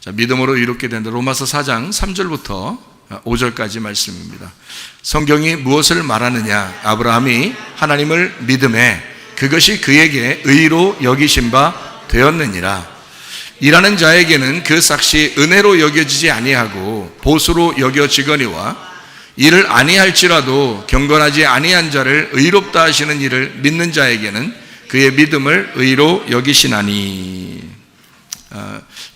자, 믿음으로 이롭게 된다. 로마서 4장 3절부터 5절까지 말씀입니다. 성경이 무엇을 말하느냐? 아브라함이 하나님을 믿음에 그것이 그에게 의로 여기신 바 되었느니라. 일하는 자에게는 그 삭시 은혜로 여겨지지 아니하고 보수로 여겨지거니와 이를 아니할지라도 경건하지 아니한 자를 의롭다 하시는 이를 믿는 자에게는 그의 믿음을 의로 여기시나니.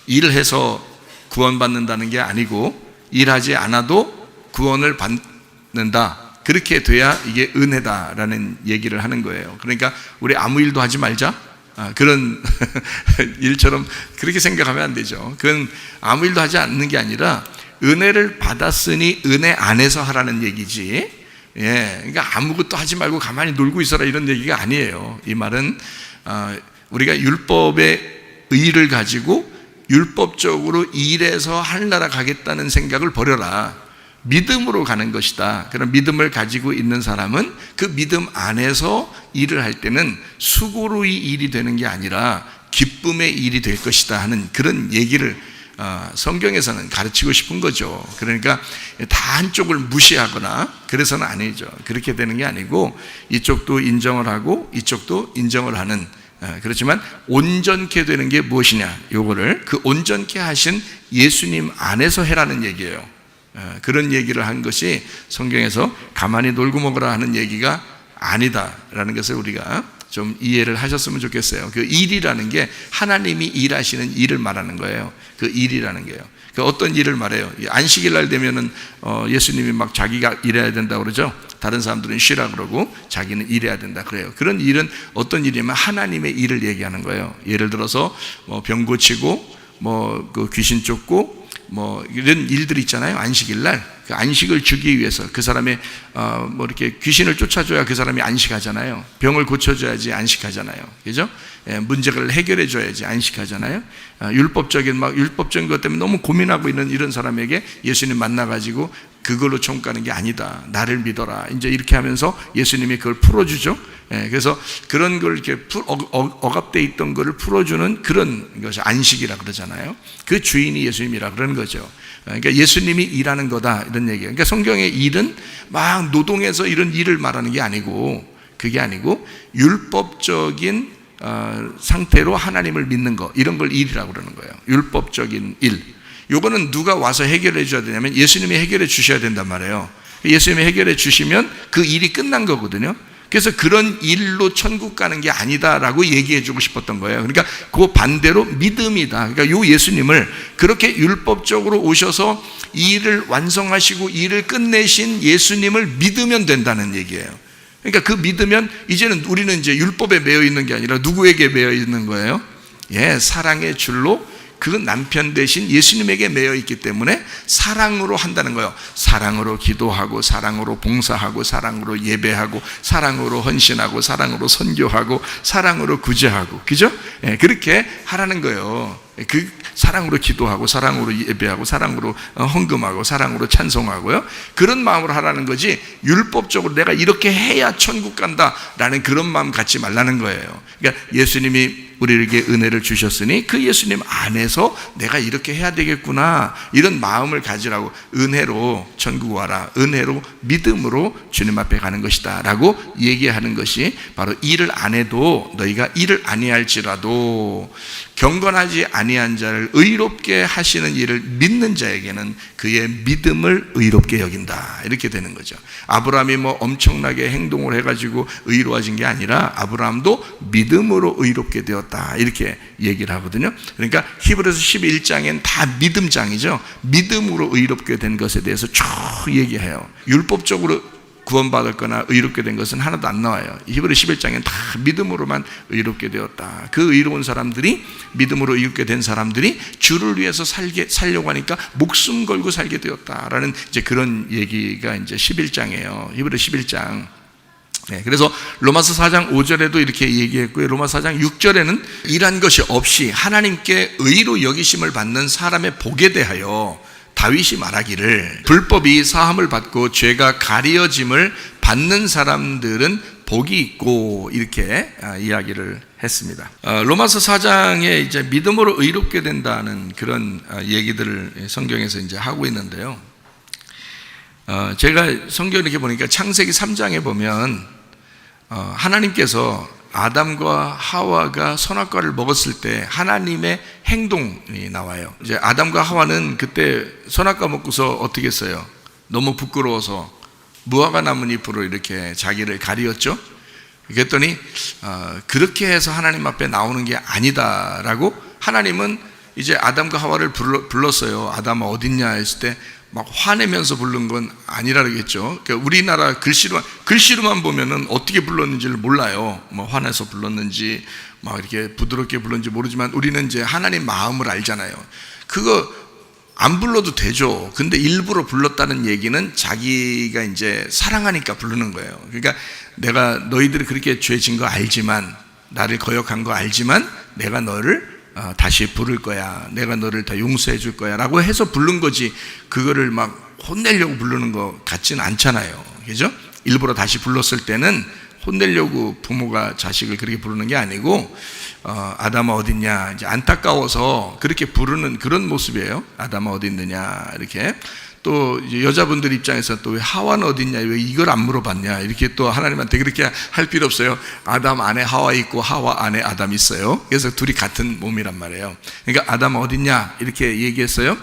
일을 해서 구원받는다는 게 아니고 일하지 않아도 구원을 받는다, 그렇게 돼야 이게 은혜다라는 얘기를 하는 거예요. 그러니까 우리 아무 일도 하지 말자, 그런 일처럼 그렇게 생각하면 안 되죠. 그건 아무 일도 하지 않는 게 아니라 은혜를 받았으니 은혜 안에서 하라는 얘기지, 그러니까 아무것도 하지 말고 가만히 놀고 있어라 이런 얘기가 아니에요. 이 말은 우리가 율법의 의를 가지고 율법적으로 일해서 하늘나라 가겠다는 생각을 버려라. 믿음으로 가는 것이다. 그런 믿음을 가지고 있는 사람은 그 믿음 안에서 일을 할 때는 수고로의 일이 되는 게 아니라 기쁨의 일이 될 것이다 하는 그런 얘기를 성경에서는 가르치고 싶은 거죠. 그러니까 다 한쪽을 무시하거나 그래서는 아니죠. 그렇게 되는 게 아니고 이쪽도 인정을 하고 이쪽도 인정을 하는, 그렇지만 온전케 되는 게 무엇이냐, 요거를 그 온전케 하신 예수님 안에서 해라는 얘기예요. 그런 얘기를 한 것이 성경에서 가만히 놀고 먹으라 하는 얘기가 아니다라는 것을 우리가 좀 이해를 하셨으면 좋겠어요. 그 일이라는 게 하나님이 일하시는 일을 말하는 거예요. 그 일이라는 게요. 그 어떤 일을 말해요? 안식일 날 되면은 예수님이 막 자기가 일해야 된다고 그러죠. 다른 사람들은 쉬라 그러고 자기는 일해야 된다 그래요. 그런 일은 어떤 일이냐면 하나님의 일을 얘기하는 거예요. 예를 들어서 병 고치고 그 귀신 쫓고 이런 일들이 있잖아요. 안식일 날 그 안식을 주기 위해서 그 사람의 이렇게 귀신을 쫓아줘야 그 사람이 안식하잖아요. 병을 고쳐줘야지 안식하잖아요. 그죠? 문제를 해결해 줘야지 안식하잖아요. 율법적인 것 때문에 너무 고민하고 있는 이런 사람에게 예수님 만나가지고 그걸로 총가는 게 아니다, 나를 믿어라, 이제 이렇게 하면서 예수님이 그걸 풀어주죠. 그래서 그런 걸 이렇게 억압되어 있던 거를 풀어주는 그런 것이 안식이라 그러잖아요. 그 주인이 예수님이라 그러는 거죠. 그러니까 예수님이 일하는 거다 이런 얘기예요. 그러니까 성경의 일은 막 노동해서 이런 일을 말하는 게 아니고, 그게 아니고 율법적인 상태로 하나님을 믿는 거, 이런 걸 일이라고 그러는 거예요. 율법적인 일. 요거는 누가 와서 해결해 줘야 되냐면 예수님이 해결해 주셔야 된단 말이에요. 예수님이 해결해 주시면 그 일이 끝난 거거든요. 그래서 그런 일로 천국 가는 게 아니다라고 얘기해 주고 싶었던 거예요. 그러니까 그 반대로 믿음이다. 그러니까 요 예수님을 그렇게 율법적으로 오셔서 일을 완성하시고 일을 끝내신 예수님을 믿으면 된다는 얘기예요. 그러니까 그 믿으면 이제는 우리는 이제 율법에 매여 있는 게 아니라 누구에게 매여 있는 거예요? 사랑의 줄로 그 남편 대신 예수님에게 매여 있기 때문에 사랑으로 한다는 거예요. 사랑으로 기도하고, 사랑으로 봉사하고, 사랑으로 예배하고, 사랑으로 헌신하고, 사랑으로 선교하고, 사랑으로 구제하고, 그죠? 그렇게 하라는 거예요. 그 사랑으로 기도하고, 사랑으로 예배하고, 사랑으로 헌금하고, 사랑으로 찬송하고요. 그런 마음으로 하라는 거지, 율법적으로 내가 이렇게 해야 천국 간다라는 그런 마음 갖지 말라는 거예요. 그러니까 예수님이 우리에게 은혜를 주셨으니 그 예수님 안에서 내가 이렇게 해야 되겠구나, 이런 마음을 가지라고. 은혜로 천국 와라, 은혜로 믿음으로 주님 앞에 가는 것이다 라고 얘기하는 것이 바로 일을 안 해도 너희가 일을 아니할지라도 경건하지 아니한 자를 의롭게 하시는 일을 믿는 자에게는 그의 믿음을 의롭게 여긴다, 이렇게 되는 거죠. 아브라함이 엄청나게 행동을 해가지고 의로워진 게 아니라 아브라함도 믿음으로 의롭게 되었다, 이렇게 얘기를 하거든요. 그러니까 히브리서 11장엔 다 믿음장이죠. 믿음으로 의롭게 된 것에 대해서 쭉 얘기해요. 율법적으로 구원받을 거나 의롭게 된 것은 하나도 안 나와요. 히브리 11장엔 다 믿음으로만 의롭게 되었다. 그 의로운 사람들이, 믿음으로 의롭게 된 사람들이 주를 위해서 살려고 하니까 목숨 걸고 살게 되었다라는 이제 그런 얘기가 이제 11장이에요. 히브리 11장. 그래서 로마서 4장 5절에도 이렇게 얘기했고요. 로마서 4장 6절에는 일한 것이 없이 하나님께 의로 여기심을 받는 사람의 복에 대하여 다윗이 말하기를 불법이 사함을 받고 죄가 가려짐을 받는 사람들은 복이 있고 이렇게 이야기를 했습니다. 로마서 4장에 이제 믿음으로 의롭게 된다는 그런 얘기들을 성경에서 이제 하고 있는데요. 제가 성경 이렇게 보니까 창세기 3장에 보면 하나님께서 아담과 하와가 선악과를 먹었을 때 하나님의 행동이 나와요. 이제 아담과 하와는 그때 선악과 먹고서 어떻게 했어요? 너무 부끄러워서 무화과 나뭇잎으로 이렇게 자기를 가리었죠. 그랬더니 그렇게 해서 하나님 앞에 나오는 게 아니다라고 하나님은 이제 아담과 하와를 불렀어요. 아담아 어딨냐 했을 때 막 화내면서 부른 건 아니라 그러겠죠. 그러니까 우리나라 글씨로만 보면은 어떻게 불렀는지를 몰라요. 뭐 화내서 불렀는지 막 이렇게 부드럽게 불렀는지 모르지만 우리는 이제 하나님 마음을 알잖아요. 그거 안 불러도 되죠. 근데 일부러 불렀다는 얘기는 자기가 이제 사랑하니까 부르는 거예요. 그러니까 내가 너희들이 그렇게 죄 진 거 알지만, 나를 거역한 거 알지만 내가 너를 다시 부를 거야, 내가 너를 다 용서해 줄 거야 라고 해서 부른 거지, 그거를 막 혼내려고 부르는 거 같지는 않잖아요. 그죠? 일부러 다시 불렀을 때는 혼내려고 부모가 자식을 그렇게 부르는 게 아니고 아담아 어딨냐, 이제 안타까워서 그렇게 부르는 그런 모습이에요. 아담아 어디 있느냐 이렇게. 또 여자분들 입장에서 또 왜 하와는 어딨냐, 왜 이걸 안 물어봤냐, 이렇게 또 하나님한테 그렇게 할 필요 없어요. 아담 안에 하와 있고 하와 안에 아담 있어요. 그래서 둘이 같은 몸이란 말이에요. 그러니까 아담 어딨냐 이렇게 얘기했어요.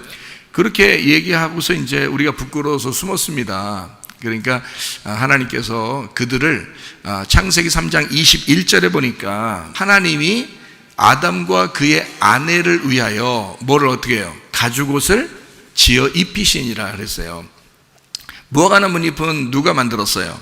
그렇게 얘기하고서 이제 우리가 부끄러워서 숨었습니다. 그러니까 하나님께서 그들을 창세기 3장 21절에 보니까 하나님이 아담과 그의 아내를 위하여 뭐를 어떻게 해요? 가죽옷을 지어 입히시니라 그랬어요. 무화과 나뭇잎은 누가 만들었어요?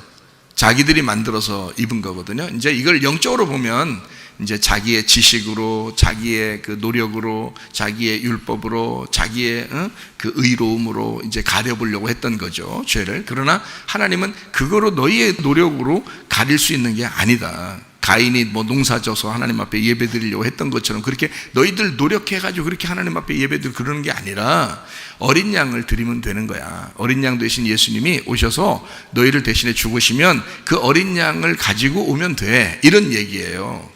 자기들이 만들어서 입은 거거든요. 이제 이걸 영적으로 보면 이제 자기의 지식으로, 자기의 그 노력으로, 자기의 율법으로, 자기의 그 의로움으로 이제 가려보려고 했던 거죠, 죄를. 그러나 하나님은 그거로 너희의 노력으로 가릴 수 있는 게 아니다. 가인이 뭐 농사져서 하나님 앞에 예배 드리려고 했던 것처럼 그렇게 너희들 노력해가지고 그렇게 하나님 앞에 예배 드리고 그러는 게 아니라 어린 양을 드리면 되는 거야. 어린 양 되신 예수님이 오셔서 너희를 대신해 죽으시면 그 어린 양을 가지고 오면 돼, 이런 얘기예요.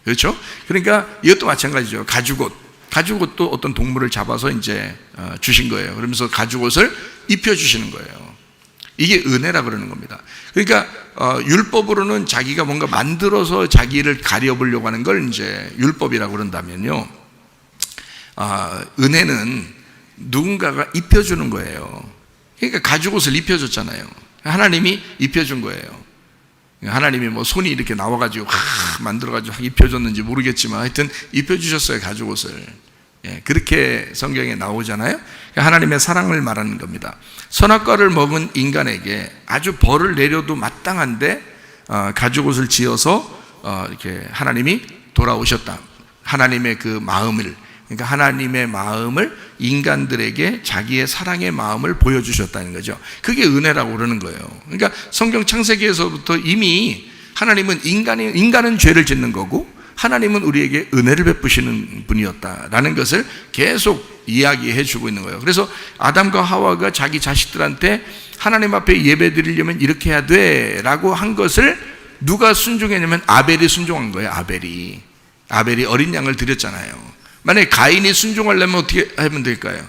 그렇죠? 그러니까 이것도 마찬가지죠. 가죽옷도 어떤 동물을 잡아서 이제 주신 거예요. 그러면서 가죽옷을 입혀주시는 거예요. 이게 은혜라 그러는 겁니다. 그러니까 율법으로는 자기가 뭔가 만들어서 자기를 가려보려고 하는 걸 이제 율법이라고 그런다면요, 은혜는 누군가가 입혀주는 거예요. 그러니까 가죽옷을 입혀줬잖아요. 하나님이 입혀준 거예요. 하나님이 뭐 손이 이렇게 나와가지고 만들어가지고 입혀줬는지 모르겠지만 하여튼 입혀주셨어요, 가죽옷을. 그렇게 성경에 나오잖아요. 하나님의 사랑을 말하는 겁니다. 선악과를 먹은 인간에게 아주 벌을 내려도 마땅한데 가죽옷을 지어서 이렇게 하나님이 돌아오셨다. 하나님의 그 마음을, 그러니까 하나님의 마음을 인간들에게 자기의 사랑의 마음을 보여주셨다는 거죠. 그게 은혜라고 그러는 거예요. 그러니까 성경 창세기에서부터 이미 하나님은 인간은 죄를 짓는 거고 하나님은 우리에게 은혜를 베푸시는 분이었다라는 것을 계속 이야기해 주고 있는 거예요. 그래서 아담과 하와가 자기 자식들한테 하나님 앞에 예배 드리려면 이렇게 해야 돼 라고 한 것을 누가 순종했냐면 아벨이 순종한 거예요. 아벨이 어린 양을 드렸잖아요. 만약에 가인이 순종하려면 어떻게 하면 될까요?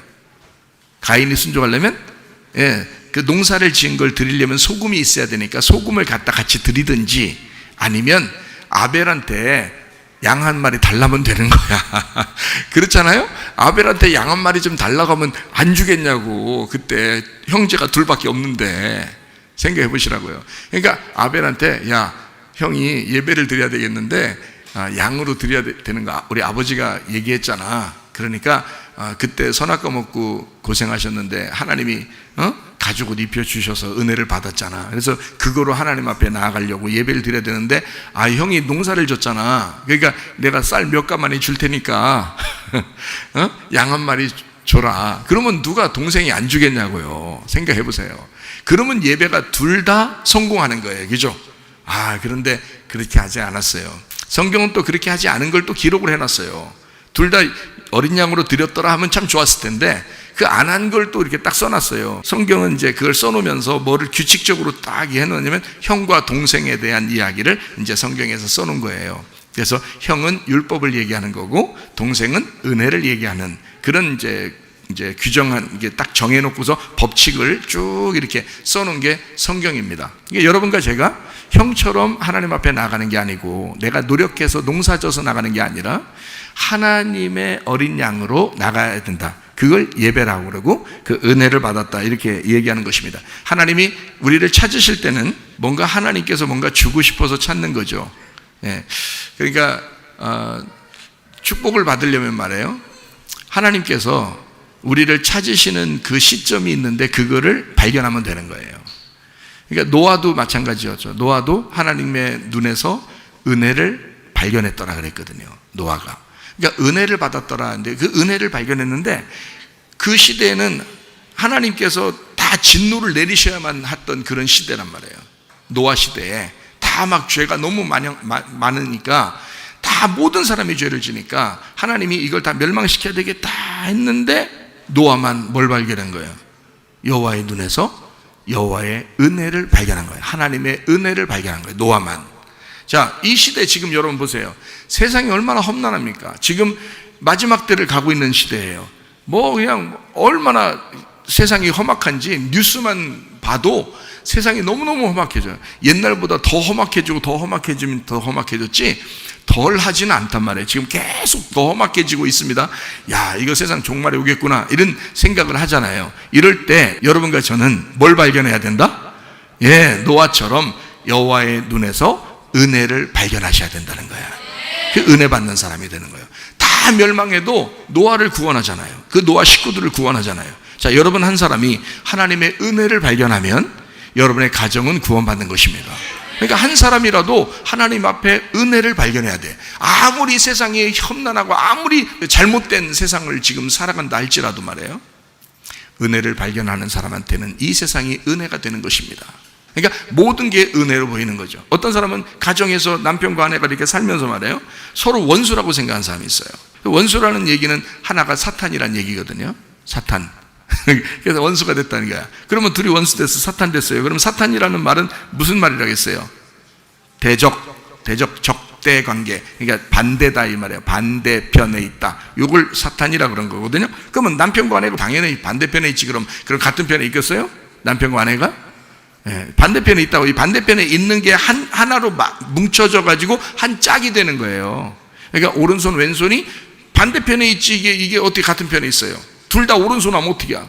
가인이 순종하려면 그 농사를 지은 걸 드리려면 소금이 있어야 되니까 소금을 갖다 같이 드리든지, 아니면 아벨한테 양 한 마리 달라면 되는 거야. 그렇잖아요? 아벨한테 양 한 마리 좀 달라고 하면 안 주겠냐고. 그때 형제가 둘밖에 없는데 생각해 보시라고요. 그러니까 아벨한테, 야, 형이 예배를 드려야 되겠는데 양으로 드려야 되는 거 우리 아버지가 얘기했잖아. 그러니까 그때 선악과 먹고 고생하셨는데 하나님이 가죽옷 입혀주셔서 은혜를 받았잖아. 그래서 그거로 하나님 앞에 나아가려고 예배를 드려야 되는데 형이 농사를 졌잖아. 그러니까 내가 쌀 몇 가마니 줄 테니까 양 한 마리 줘라. 그러면 누가 동생이 안 주겠냐고요. 생각해 보세요. 그러면 예배가 둘 다 성공하는 거예요. 그죠? 그런데 그렇게 하지 않았어요. 성경은 또 그렇게 하지 않은 걸 또 기록을 해놨어요. 둘 다 어린 양으로 드렸더라 하면 참 좋았을 텐데 그 안 한 걸 또 이렇게 딱 써놨어요. 성경은 이제 그걸 써놓으면서 뭐를 규칙적으로 딱 해놓냐면 형과 동생에 대한 이야기를 이제 성경에서 써놓은 거예요. 그래서 형은 율법을 얘기하는 거고 동생은 은혜를 얘기하는 그런 이제 규정한 이게 딱 정해놓고서 법칙을 쭉 이렇게 써놓은 게 성경입니다. 이게 여러분과 제가 형처럼 하나님 앞에 나가는 게 아니고 내가 노력해서 농사져서 나가는 게 아니라 하나님의 어린 양으로 나가야 된다. 그걸 예배라고 그러고 그 은혜를 받았다 이렇게 얘기하는 것입니다. 하나님이 우리를 찾으실 때는 뭔가 하나님께서 뭔가 주고 싶어서 찾는 거죠. 예. 그러니까 축복을 받으려면 말이에요. 하나님께서 우리를 찾으시는 그 시점이 있는데 그거를 발견하면 되는 거예요. 그러니까 노아도 마찬가지였죠. 노아도 하나님의 눈에서 은혜를 발견했더라 그랬거든요. 노아가. 그러니까 은혜를 받았더라 하는데 그 은혜를 발견했는데 그 시대에는 하나님께서 다 진노를 내리셔야만 했던 그런 시대란 말이에요. 노아 시대에 다 막 죄가 너무 많으니까 다 모든 사람이 죄를 지니까 하나님이 이걸 다 멸망시켜야 되겠다 했는데 노아만 뭘 발견한 거예요? 여호와의 눈에서 여호와의 은혜를 발견한 거예요. 하나님의 은혜를 발견한 거예요. 노아만. 자, 이 시대 지금 여러분 보세요. 세상이 얼마나 험난합니까? 지금 마지막 때를 가고 있는 시대예요. 뭐 그냥 얼마나 세상이 험악한지 뉴스만 봐도 세상이 너무너무 험악해져요. 옛날보다 더 험악해지고 더 험악해지면 더 험악해졌지 덜 하지는 않단 말이에요. 지금 계속 더 험악해지고 있습니다. 야, 이거 세상 종말이 오겠구나 이런 생각을 하잖아요. 이럴 때 여러분과 저는 뭘 발견해야 된다? 예, 노아처럼 여호와의 눈에서 은혜를 발견하셔야 된다는 거야. 그 은혜 받는 사람이 되는 거예요. 다 멸망해도 노아를 구원하잖아요. 그 노아 식구들을 구원하잖아요. 자, 여러분 한 사람이 하나님의 은혜를 발견하면 여러분의 가정은 구원받는 것입니다. 그러니까 한 사람이라도 하나님 앞에 은혜를 발견해야 돼. 아무리 세상이 험난하고 아무리 잘못된 세상을 지금 살아간다 할지라도 말이에요. 은혜를 발견하는 사람한테는 이 세상이 은혜가 되는 것입니다. 그러니까 모든 게 은혜로 보이는 거죠. 어떤 사람은 가정에서 남편과 아내가 이렇게 살면서 말이에요. 서로 원수라고 생각하는 사람이 있어요. 원수라는 얘기는 하나가 사탄이란 얘기거든요. 사탄. 그래서 원수가 됐다는 거야. 그러면 둘이 원수 됐어, 사탄 됐어요. 그럼 사탄이라는 말은 무슨 말이라겠어요? 적대 관계. 그러니까 반대다 이 말이에요. 반대편에 있다. 이걸 사탄이라 그런 거거든요. 그러면 남편과 아내가 당연히 반대편에 있지. 그럼 같은 편에 있겠어요? 남편과 아내가? 예, 반대편에 있다고. 이 반대편에 있는 게 하나로 뭉쳐져 가지고 한 짝이 되는 거예요. 그러니까 오른손 왼손이 반대편에 있지. 이게 어떻게 같은 편에 있어요? 둘 다 오른손 하면 어떻게 해요?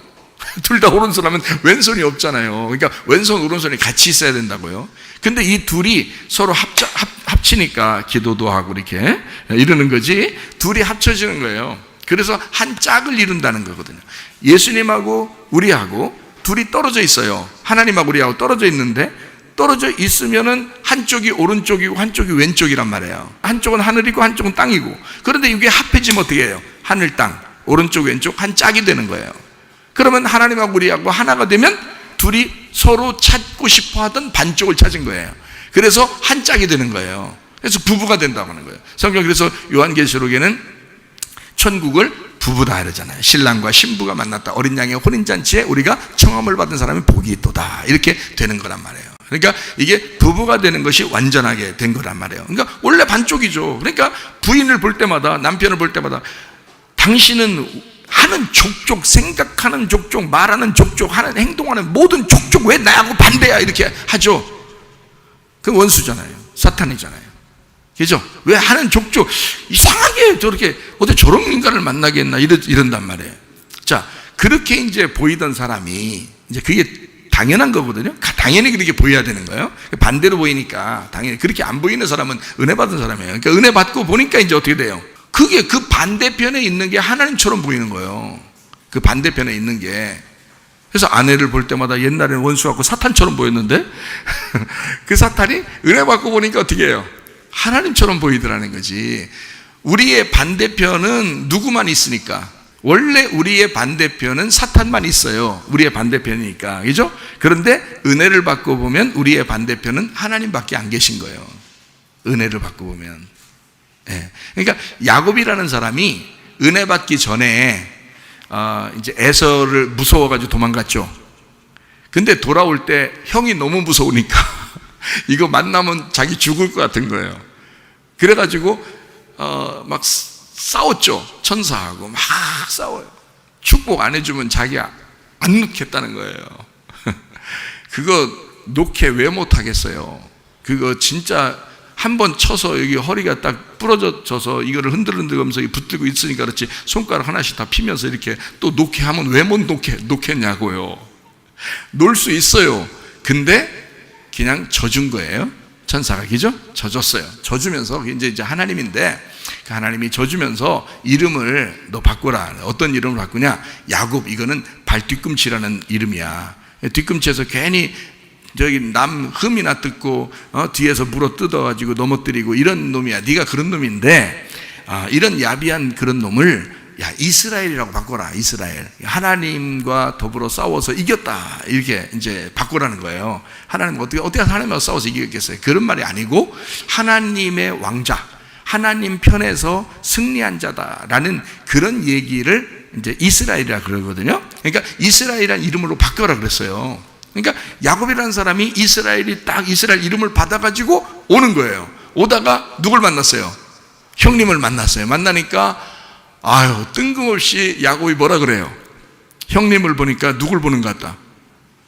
둘 다 오른손 하면 왼손이 없잖아요. 그러니까 왼손 오른손이 같이 있어야 된다고요. 근데 이 둘이 서로 합치니까 기도도 하고 이렇게 이러는 거지. 둘이 합쳐지는 거예요. 그래서 한 짝을 이룬다는 거거든요. 예수님하고 우리하고 둘이 떨어져 있어요. 하나님하고 우리하고 떨어져 있는데 떨어져 있으면은 한쪽이 오른쪽이고 한쪽이 왼쪽이란 말이에요. 한쪽은 하늘이고 한쪽은 땅이고. 그런데 이게 합해지면 어떻게 해요? 하늘 땅. 오른쪽 왼쪽 한 짝이 되는 거예요. 그러면 하나님하고 우리하고 하나가 되면 둘이 서로 찾고 싶어 하던 반쪽을 찾은 거예요. 그래서 한 짝이 되는 거예요. 그래서 부부가 된다고 하는 거예요. 성경 그래서 요한계시록에는 천국을 부부다 이러잖아요. 신랑과 신부가 만났다. 어린 양의 혼인잔치에 우리가 청함을 받은 사람이 복이 있도다. 이렇게 되는 거란 말이에요. 그러니까 이게 부부가 되는 것이 완전하게 된 거란 말이에요. 그러니까 원래 반쪽이죠. 그러니까 부인을 볼 때마다 남편을 볼 때마다 당신은 하는 족족, 생각하는 족족, 말하는 족족, 하는 행동하는 모든 족족 왜 나하고 반대야 이렇게 하죠. 그 원수잖아요. 사탄이잖아요. 그죠? 왜 하는 족족 이상하게 저렇게 어떻게 저런 인간을 만나겠나 이런단 말이에요. 자, 그렇게 이제 보이던 사람이 이제 그게 당연한 거거든요. 당연히 그렇게 보여야 되는 거예요. 반대로 보이니까 당연히 그렇게 안 보이는 사람은 은혜 받은 사람이에요. 그러니까 은혜 받고 보니까 이제 어떻게 돼요? 그게 그 반대편에 있는 게 하나님처럼 보이는 거예요. 그 반대편에 있는 게. 그래서 아내를 볼 때마다 옛날에는 원수하고 사탄처럼 보였는데 그 사탄이 은혜 받고 보니까 어떻게 해요? 하나님처럼 보이더라는 거지. 우리의 반대편은 누구만 있으니까? 원래 우리의 반대편은 사탄만 있어요. 우리의 반대편이니까. 그죠? 그런데 은혜를 받고 보면 우리의 반대편은 하나님밖에 안 계신 거예요. 은혜를 받고 보면. 예. 그러니까 야곱이라는 사람이 은혜 받기 전에 이제 에서를 무서워가지고 도망갔죠. 근데 돌아올 때 형이 너무 무서우니까 이거 만나면 자기 죽을 것 같은 거예요. 그래가지고 막 싸웠죠. 천사하고 막 싸워요. 축복 안 해주면 자기가 안 놓겠다는 거예요. 그거 놓게 왜 못하겠어요? 그거 진짜 한번 쳐서 여기 허리가 딱 부러져서 이거를 흔들흔들면서 붙들고 있으니까 그렇지, 손가락 하나씩 다 피면서 이렇게 또 놓게 하면 왜 못 놓겠냐고요. 놓을 수 있어요. 근데 그냥 져준 거예요. 천사가, 그죠? 져줬어요. 져주면서 이제 하나님인데, 그 하나님이 져주면서 이름을 너 바꾸라. 어떤 이름을 바꾸냐? 야곱. 이거는 발 뒤꿈치라는 이름이야. 뒤꿈치에서 괜히 저기 남 흠이나 뜯고 뒤에서 물어 뜯어가지고 넘어뜨리고 이런 놈이야. 네가 그런 놈인데 이런 야비한 그런 놈을 야 이스라엘이라고 바꿔라. 이스라엘. 하나님과 더불어 싸워서 이겼다. 이렇게 이제 바꾸라는 거예요. 하나님 어떻게 하나님과 싸워서 이겼겠어요? 그런 말이 아니고 하나님의 왕자, 하나님 편에서 승리한 자다라는 그런 얘기를 이제 이스라엘이라 그러거든요. 그러니까 이스라엘이라는 이름으로 바꿔라 그랬어요. 그러니까 야곱이라는 사람이 이스라엘 이름을 받아가지고 오는 거예요. 오다가 누굴 만났어요? 형님을 만났어요. 만나니까 뜬금없이 야곱이 뭐라 그래요? 형님을 보니까 누굴 보는 것 같다?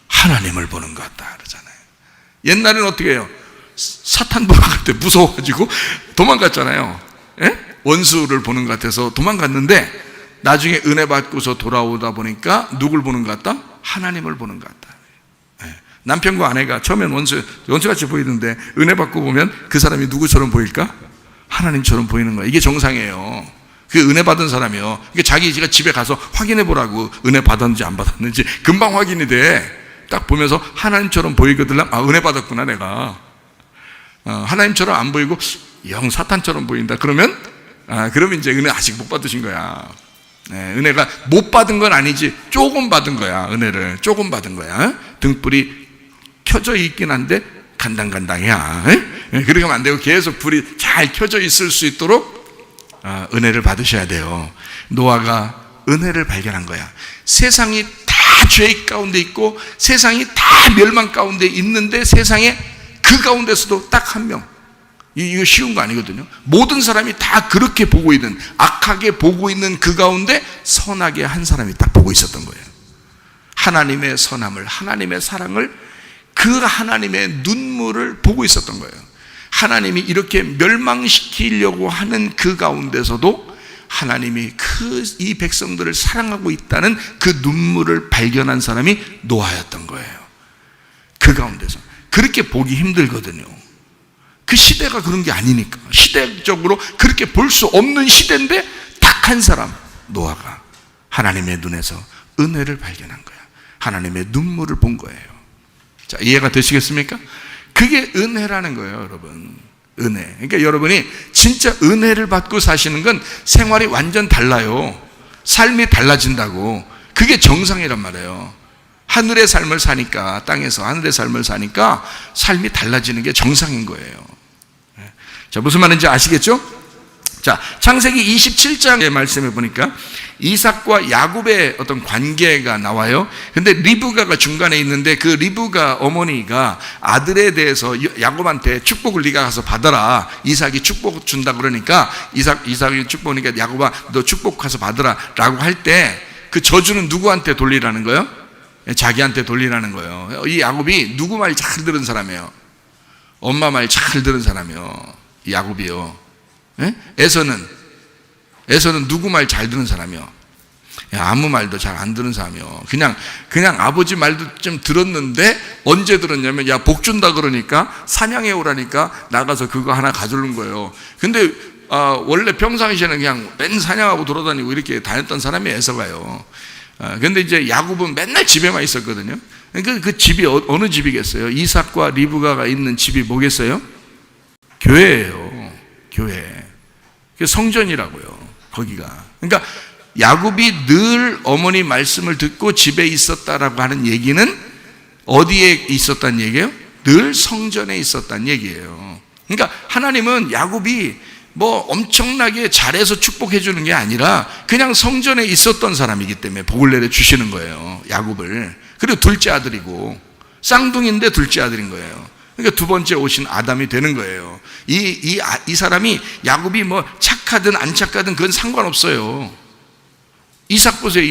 하나님을 보는 것 같다 그러잖아요. 옛날에는 어떻게 해요? 사탄 보는 것 같아. 무서워가지고 도망갔잖아요. 원수를 보는 것 같아서 도망갔는데 나중에 은혜 받고서 돌아오다 보니까 누굴 보는 것 같다? 하나님을 보는 것 같다. 남편과 아내가 처음엔 원수같이 보이던데 은혜 받고 보면 그 사람이 누구처럼 보일까? 하나님처럼 보이는 거야. 이게 정상이에요. 그 은혜 받은 사람이요. 그러니까 자기가 집에 가서 확인해 보라고. 은혜 받았는지 안 받았는지 금방 확인이 돼. 딱 보면서 하나님처럼 보이거든. 은혜 받았구나 내가. 하나님처럼 안 보이고 영 사탄처럼 보인다. 그러면 이제 은혜 아직 못 받으신 거야. 은혜가 못 받은 건 아니지, 조금 받은 거야. 은혜를 조금 받은 거야. 등불이 켜져 있긴 한데 간당간당이야. 그렇게 하면 안 되고 계속 불이 잘 켜져 있을 수 있도록 은혜를 받으셔야 돼요. 노아가 은혜를 발견한 거야. 세상이 다 죄 가운데 있고 세상이 다 멸망 가운데 있는데 세상에 그 가운데서도 딱 한 명, 이거 쉬운 거 아니거든요. 모든 사람이 다 그렇게 보고 있는, 악하게 보고 있는 그 가운데 선하게 한 사람이 딱 보고 있었던 거예요. 하나님의 선함을, 하나님의 사랑을, 그 하나님의 눈물을 보고 있었던 거예요. 하나님이 이렇게 멸망시키려고 하는 그 가운데서도 하나님이 이 백성들을 사랑하고 있다는 그 눈물을 발견한 사람이 노아였던 거예요. 그 가운데서. 그렇게 보기 힘들거든요. 그 시대가 그런 게 아니니까. 시대적으로 그렇게 볼 수 없는 시대인데 딱 한 사람, 노아가 하나님의 눈에서 은혜를 발견한 거야. 하나님의 눈물을 본 거예요. 자, 이해가 되시겠습니까? 그게 은혜라는 거예요, 여러분. 은혜. 그러니까 여러분이 진짜 은혜를 받고 사시는 건 생활이 완전 달라요. 삶이 달라진다고. 그게 정상이란 말이에요. 하늘의 삶을 사니까, 땅에서 하늘의 삶을 사니까 삶이 달라지는 게 정상인 거예요. 자, 무슨 말인지 아시겠죠? 자, 창세기 27장의 말씀에 보니까 이삭과 야곱의 어떤 관계가 나와요. 근데 리브가가 중간에 있는데 그 리브가 어머니가 아들에 대해서 야곱한테 축복을 네가 가서 받아라. 이삭이 축복 준다 그러니까 이삭이 축복이니까 야곱아 너 축복 가서 받아라 라고 할 때 그 저주는 누구한테 돌리라는 거예요? 자기한테 돌리라는 거예요. 이 야곱이 누구 말 잘 들은 사람이에요? 엄마 말 잘 들은 사람이에요. 야곱이요. 에서는 누구 말 잘 듣는 사람이요? 아무 말도 잘 안 듣는 사람이요. 그냥 아버지 말도 좀 들었는데 언제 들었냐면 야 복 준다 그러니까 사냥해 오라니까 나가서 그거 하나 가져오는 거예요. 근데 원래 평상시에는 그냥 맨 사냥하고 돌아다니고 이렇게 다녔던 사람이 에서가요. 근데 이제 야곱은 맨날 집에만 있었거든요. 그 집이 어느 집이겠어요? 이삭과 리브가가 있는 집이 뭐겠어요? 교회예요. 교회. 성전이라고요. 거기가. 그러니까 야곱이 늘 어머니 말씀을 듣고 집에 있었다라고 하는 얘기는 어디에 있었다는 얘기예요? 늘 성전에 있었다는 얘기예요. 그러니까 하나님은 야곱이 뭐 엄청나게 잘해서 축복해 주는 게 아니라 그냥 성전에 있었던 사람이기 때문에 복을 내려 주시는 거예요. 야곱을. 그리고 둘째 아들이고 쌍둥이인데 둘째 아들인 거예요. 그러니까 두 번째 오신 아담이 되는 거예요. 이 사람이 야곱이 뭐 착하든 안 착하든 그건 상관없어요. 이삭 보세요.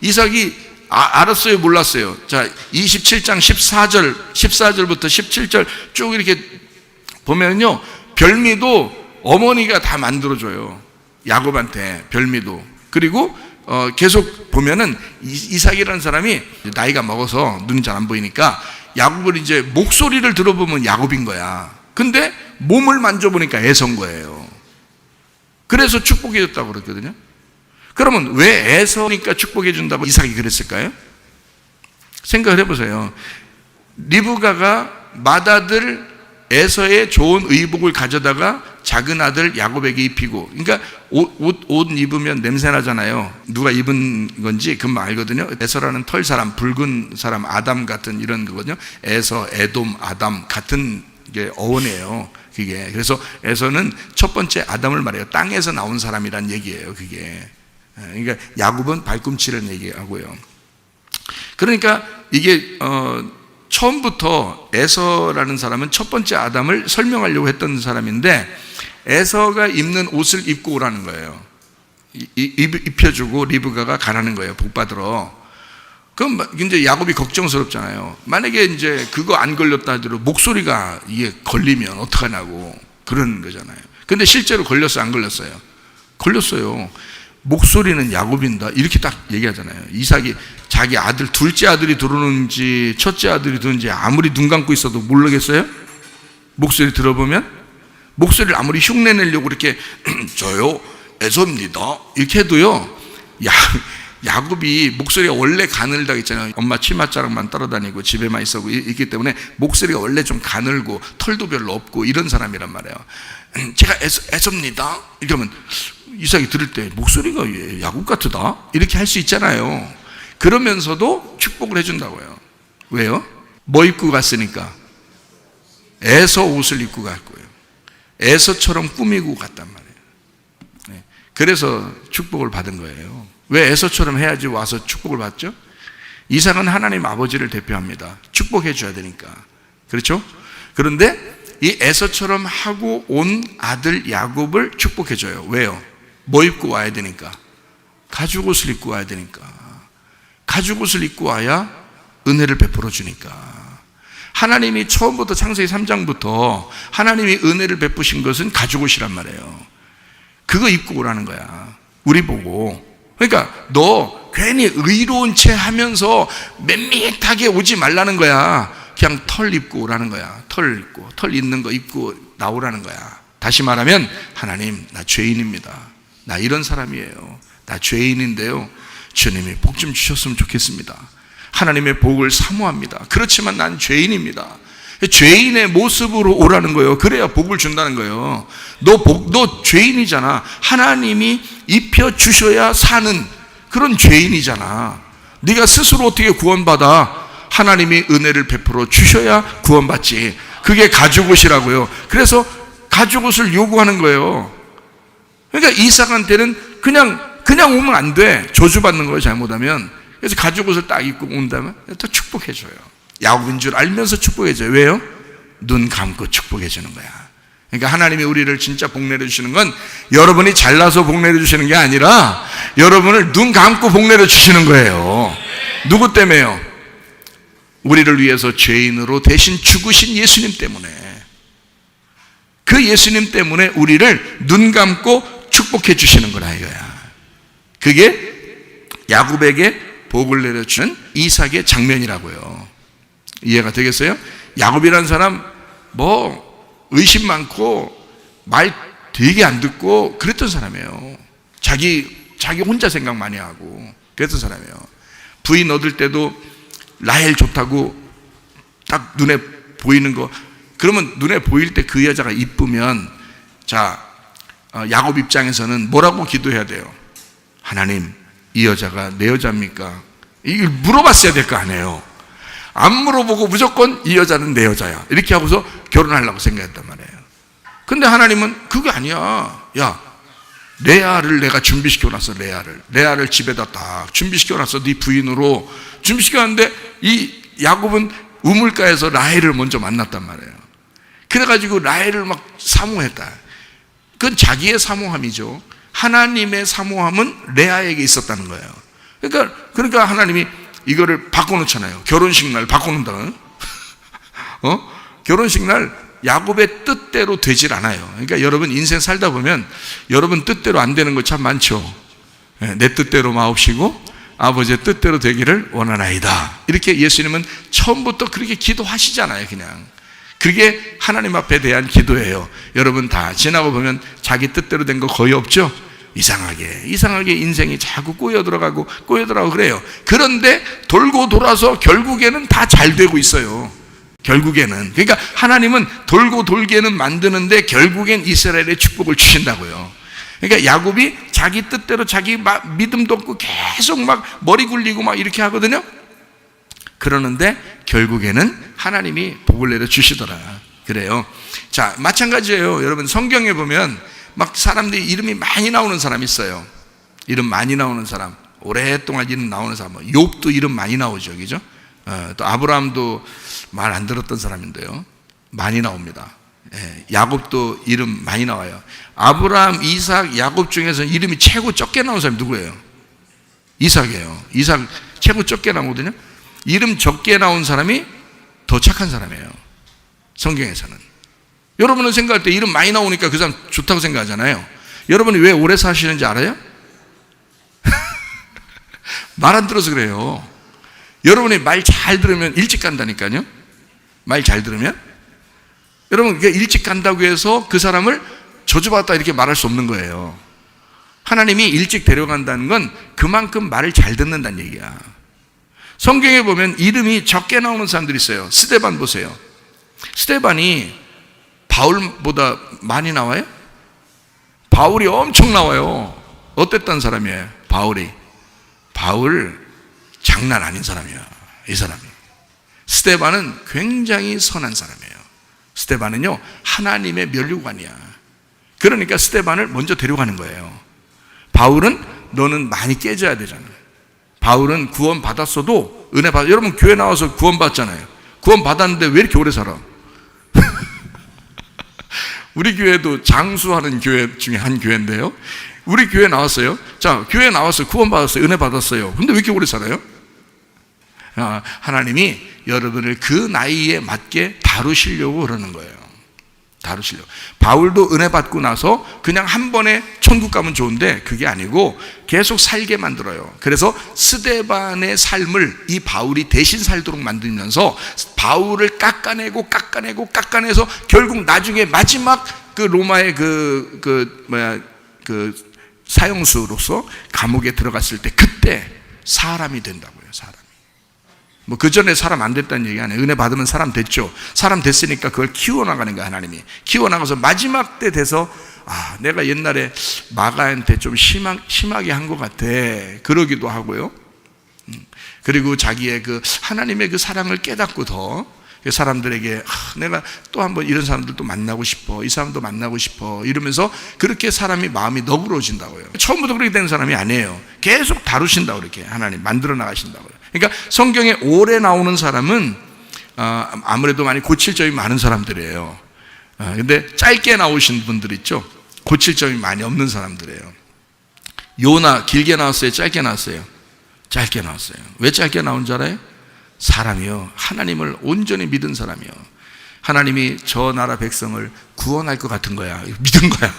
이삭이 알았어요, 몰랐어요? 자, 27장 14절부터 17절 쭉 이렇게 보면요, 별미도 어머니가 다 만들어줘요. 야곱한테 별미도. 그리고 계속 보면은 이삭이라는 사람이 나이가 먹어서 눈이 잘 안 보이니까 야곱을 이제 목소리를 들어보면 야곱인 거야. 근데 몸을 만져보니까 에서인 거예요. 그래서 축복해 줬다고 그랬거든요. 그러면 왜 에서니까 축복해 준다고 이삭이 그랬을까요? 생각을 해보세요. 리브가가 맏아들 에서의 좋은 의복을 가져다가 작은 아들 야곱에게 입히고, 그러니까 옷 입으면 냄새 나잖아요. 누가 입은 건지 금방 알거든요. 에서라는 털 사람, 붉은 사람, 아담 같은 이런 거거든요. 에서, 에돔, 아담 같은 게 어원이에요. 그게. 그래서 에서는 첫 번째 아담을 말해요. 땅에서 나온 사람이란 얘기예요. 그게. 그러니까 야곱은 발꿈치를 얘기하고요. 그러니까 이게 처음부터 에서라는 사람은 첫 번째 아담을 설명하려고 했던 사람인데, 에서가 입는 옷을 입고 오라는 거예요. 입혀주고 리브가가 가라는 거예요. 복 받으러. 그럼 이제 야곱이 걱정스럽잖아요. 만약에 이제 그거 안 걸렸다 하더라도 목소리가 이게 걸리면 어떡하냐고 그러는 거잖아요. 근데 실제로 걸렸어요, 안 걸렸어요? 걸렸어요. 목소리는 야곱인다 이렇게 딱 얘기하잖아요. 이삭이 자기 아들, 둘째 아들이 들어오는지 첫째 아들이 들어오는지 아무리 눈 감고 있어도 모르겠어요? 목소리 들어보면? 목소리를 아무리 흉내내려고 이렇게 저요 에서입니다 이렇게 해도요, 야곱이 목소리가 원래 가늘다 했잖아요. 엄마 치맛자락만 따라다니고 집에만 있었고 있기 때문에 목소리가 원래 좀 가늘고 털도 별로 없고 이런 사람이란 말이에요. 제가 에서입니다 이렇게 하면 이삭이 들을 때 목소리가 야곱 같으다 이렇게 할 수 있잖아요. 그러면서도 축복을 해준다고요. 왜요? 뭐 입고 갔으니까? 에서 옷을 입고 갔고요. 에서처럼 꾸미고 갔단 말이에요. 네. 그래서 축복을 받은 거예요. 왜 에서처럼 해야지 와서 축복을 받죠? 이삭은 하나님 아버지를 대표합니다. 축복해 줘야 되니까. 그렇죠? 그런데 이 에서처럼 하고 온 아들 야곱을 축복해 줘요. 왜요? 뭐 입고 와야 되니까? 가죽 옷을 입고 와야 되니까. 가죽 옷을 입고 와야 은혜를 베풀어 주니까. 하나님이 처음부터 창세기 3장부터 하나님이 은혜를 베푸신 것은 가죽 옷이란 말이에요. 그거 입고 오라는 거야. 우리 보고. 그러니까 너 괜히 의로운 채 하면서 밋밋하게 오지 말라는 거야. 그냥 털 입고 오라는 거야. 털 입고, 털 있는 거 입고 나오라는 거야. 다시 말하면 하나님, 나 죄인입니다. 나 이런 사람이에요. 나 죄인인데요, 주님이 복 좀 주셨으면 좋겠습니다. 하나님의 복을 사모합니다. 그렇지만 난 죄인입니다. 죄인의 모습으로 오라는 거예요. 그래야 복을 준다는 거예요. 너 죄인이잖아. 하나님이 입혀 주셔야 사는 그런 죄인이잖아. 네가 스스로 어떻게 구원받아? 하나님이 은혜를 베풀어 주셔야 구원받지. 그게 가죽옷이라고요. 그래서 가죽옷을 요구하는 거예요. 그러니까 이삭한테는 그냥 오면 안 돼. 저주받는 거예요, 잘못하면. 그래서 가죽옷을 딱 입고 온다면 또 축복해줘요. 야곱인 줄 알면서 축복해줘요. 왜요? 눈 감고 축복해주는 거야. 그러니까 하나님이 우리를 진짜 복 내려주시는 건 여러분이 잘나서 복 내려주시는 게 아니라 여러분을 눈 감고 복 내려주시는 거예요. 누구 때문에요? 우리를 위해서 죄인으로 대신 죽으신 예수님 때문에. 그 예수님 때문에 우리를 눈 감고 축복해 주시는 거라 이거야. 그게 야곱에게 복을 내려주는 이삭의 장면이라고요. 이해가 되겠어요? 야곱이라는 사람 뭐 의심 많고 말 되게 안 듣고 그랬던 사람이에요. 자기 혼자 생각 많이 하고 그랬던 사람이에요. 부인 얻을 때도 라헬 좋다고 딱 눈에 보이는 거, 그러면 눈에 보일 때 그 여자가 이쁘면 야곱 입장에서는 뭐라고 기도해야 돼요? 하나님, 이 여자가 내 여자입니까? 이걸 물어봤어야 될 거 아니에요. 안 물어보고 무조건 이 여자는 내 여자야 이렇게 하고서 결혼하려고 생각했단 말이에요. 근데 하나님은 그게 아니야. 야, 레아를 내가 준비시켜놨어. 레아를 집에다 딱 준비시켜놨어. 네 부인으로 준비시켜놨는데 이 야곱은 우물가에서 라헬을 먼저 만났단 말이에요. 그래가지고 라헬을 막 사모했다. 그건 자기의 사모함이죠. 하나님의 사모함은 레아에게 있었다는 거예요. 그러니까 하나님이 이거를 바꿔놓잖아요. 결혼식 날 바꿔놓는다. 결혼식 날 야곱의 뜻대로 되질 않아요. 그러니까 여러분 인생 살다 보면 여러분 뜻대로 안 되는 거 참 많죠. 내 뜻대로 마옵시고 아버지의 뜻대로 되기를 원하나이다. 이렇게 예수님은 처음부터 그렇게 기도하시잖아요. 그냥 그게 하나님 앞에 대한 기도예요. 여러분 다 지나고 보면 자기 뜻대로 된 거 거의 없죠. 이상하게 인생이 자꾸 꼬여 들어가고 그래요. 그런데 돌고 돌아서 결국에는 다 잘 되고 있어요. 결국에는. 그러니까 하나님은 돌고 돌게는 만드는데 결국엔 이스라엘의 축복을 주신다고요. 그러니까 야곱이 자기 뜻대로 자기 믿음도 없고 계속 막 머리 굴리고 막 이렇게 하거든요. 그러는데 결국에는 하나님이 복을 내려 주시더라. 그래요. 자, 마찬가지예요. 여러분 성경에 보면 막 사람들이 이름이 많이 나오는 사람이 있어요. 이름 많이 나오는 사람, 오랫동안 이름 나오는 사람, 욥도 이름 많이 나오죠, 그죠? 또 아브라함도 말 안 들었던 사람인데요, 많이 나옵니다. 야곱도 이름 많이 나와요. 아브라함, 이삭, 야곱 중에서 이름이 최고 적게 나온 사람이 누구예요? 이삭이에요. 이삭 최고 적게 나오거든요. 이름 적게 나온 사람이 더 착한 사람이에요, 성경에서는. 여러분은 생각할 때 이름 많이 나오니까 그 사람 좋다고 생각하잖아요. 여러분이 왜 오래 사시는지 알아요? 말 안 들어서 그래요. 여러분이 말 잘 들으면 일찍 간다니까요. 말 잘 들으면. 여러분 일찍 간다고 해서 그 사람을 저주받았다 이렇게 말할 수 없는 거예요. 하나님이 일찍 데려간다는 건 그만큼 말을 잘 듣는다는 얘기야. 성경에 보면 이름이 적게 나오는 사람들이 있어요. 스데반 보세요. 스데반이 바울보다 많이 나와요? 바울이 엄청 나와요. 어땠던 사람이에요? 바울 장난 아닌 사람이야, 이 사람이. 스데반은 굉장히 선한 사람이에요. 스데반은요 하나님의 면류관이야. 그러니까 스데반을 먼저 데려가는 거예요. 바울은 너는 많이 깨져야 되잖아. 바울은 구원 받았어도 은혜 받아. 여러분 교회 나와서 구원 받잖아요. 구원 받았는데 왜 이렇게 오래 살아? 우리 교회도 장수하는 교회 중에 한 교회인데요, 우리 교회 나왔어요. 자, 교회 나왔어요. 구원 받았어요. 은혜 받았어요. 근데 왜 이렇게 오래 살아요? 하나님이 여러분을 그 나이에 맞게 다루시려고 그러는 거예요. 다루시려고. 바울도 은혜 받고 나서 그냥 한 번에 천국 가면 좋은데 그게 아니고 계속 살게 만들어요. 그래서 스데반의 삶을 이 바울이 대신 살도록 만들면서 바울을 깎아내서 결국 나중에 마지막 그 로마의 그 사형수로서 감옥에 들어갔을 때 그때 사람이 된다고요. 사람이. 뭐 그 전에 사람 안 됐다는 얘기 아니에요. 은혜 받으면 사람 됐죠. 사람 됐으니까 그걸 키워나가는 거야. 하나님이 키워나가서 마지막 때 돼서 내가 옛날에 마가한테 좀 심하게 한 것 같아, 그러기도 하고요. 그리고 자기의 그 하나님의 그 사랑을 깨닫고 더 사람들에게 내가 또 한번 이런 사람들도 만나고 싶어, 이 사람도 만나고 싶어 이러면서 그렇게 사람이 마음이 너그러워진다고요. 처음부터 그렇게 된 사람이 아니에요. 계속 다루신다고, 이렇게 하나님 만들어 나가신다고요. 그러니까 성경에 오래 나오는 사람은 아무래도 많이 고칠 점이 많은 사람들이에요. 근데 짧게 나오신 분들 있죠, 고칠 점이 많이 없는 사람들이에요. 요나 길게 나왔어요, 짧게 나왔어요? 짧게 나왔어요. 왜 짧게 나온 줄 알아요? 사람이요, 하나님을 온전히 믿은 사람이요, 하나님이 저 나라 백성을 구원할 것 같은 거야, 믿은 거야.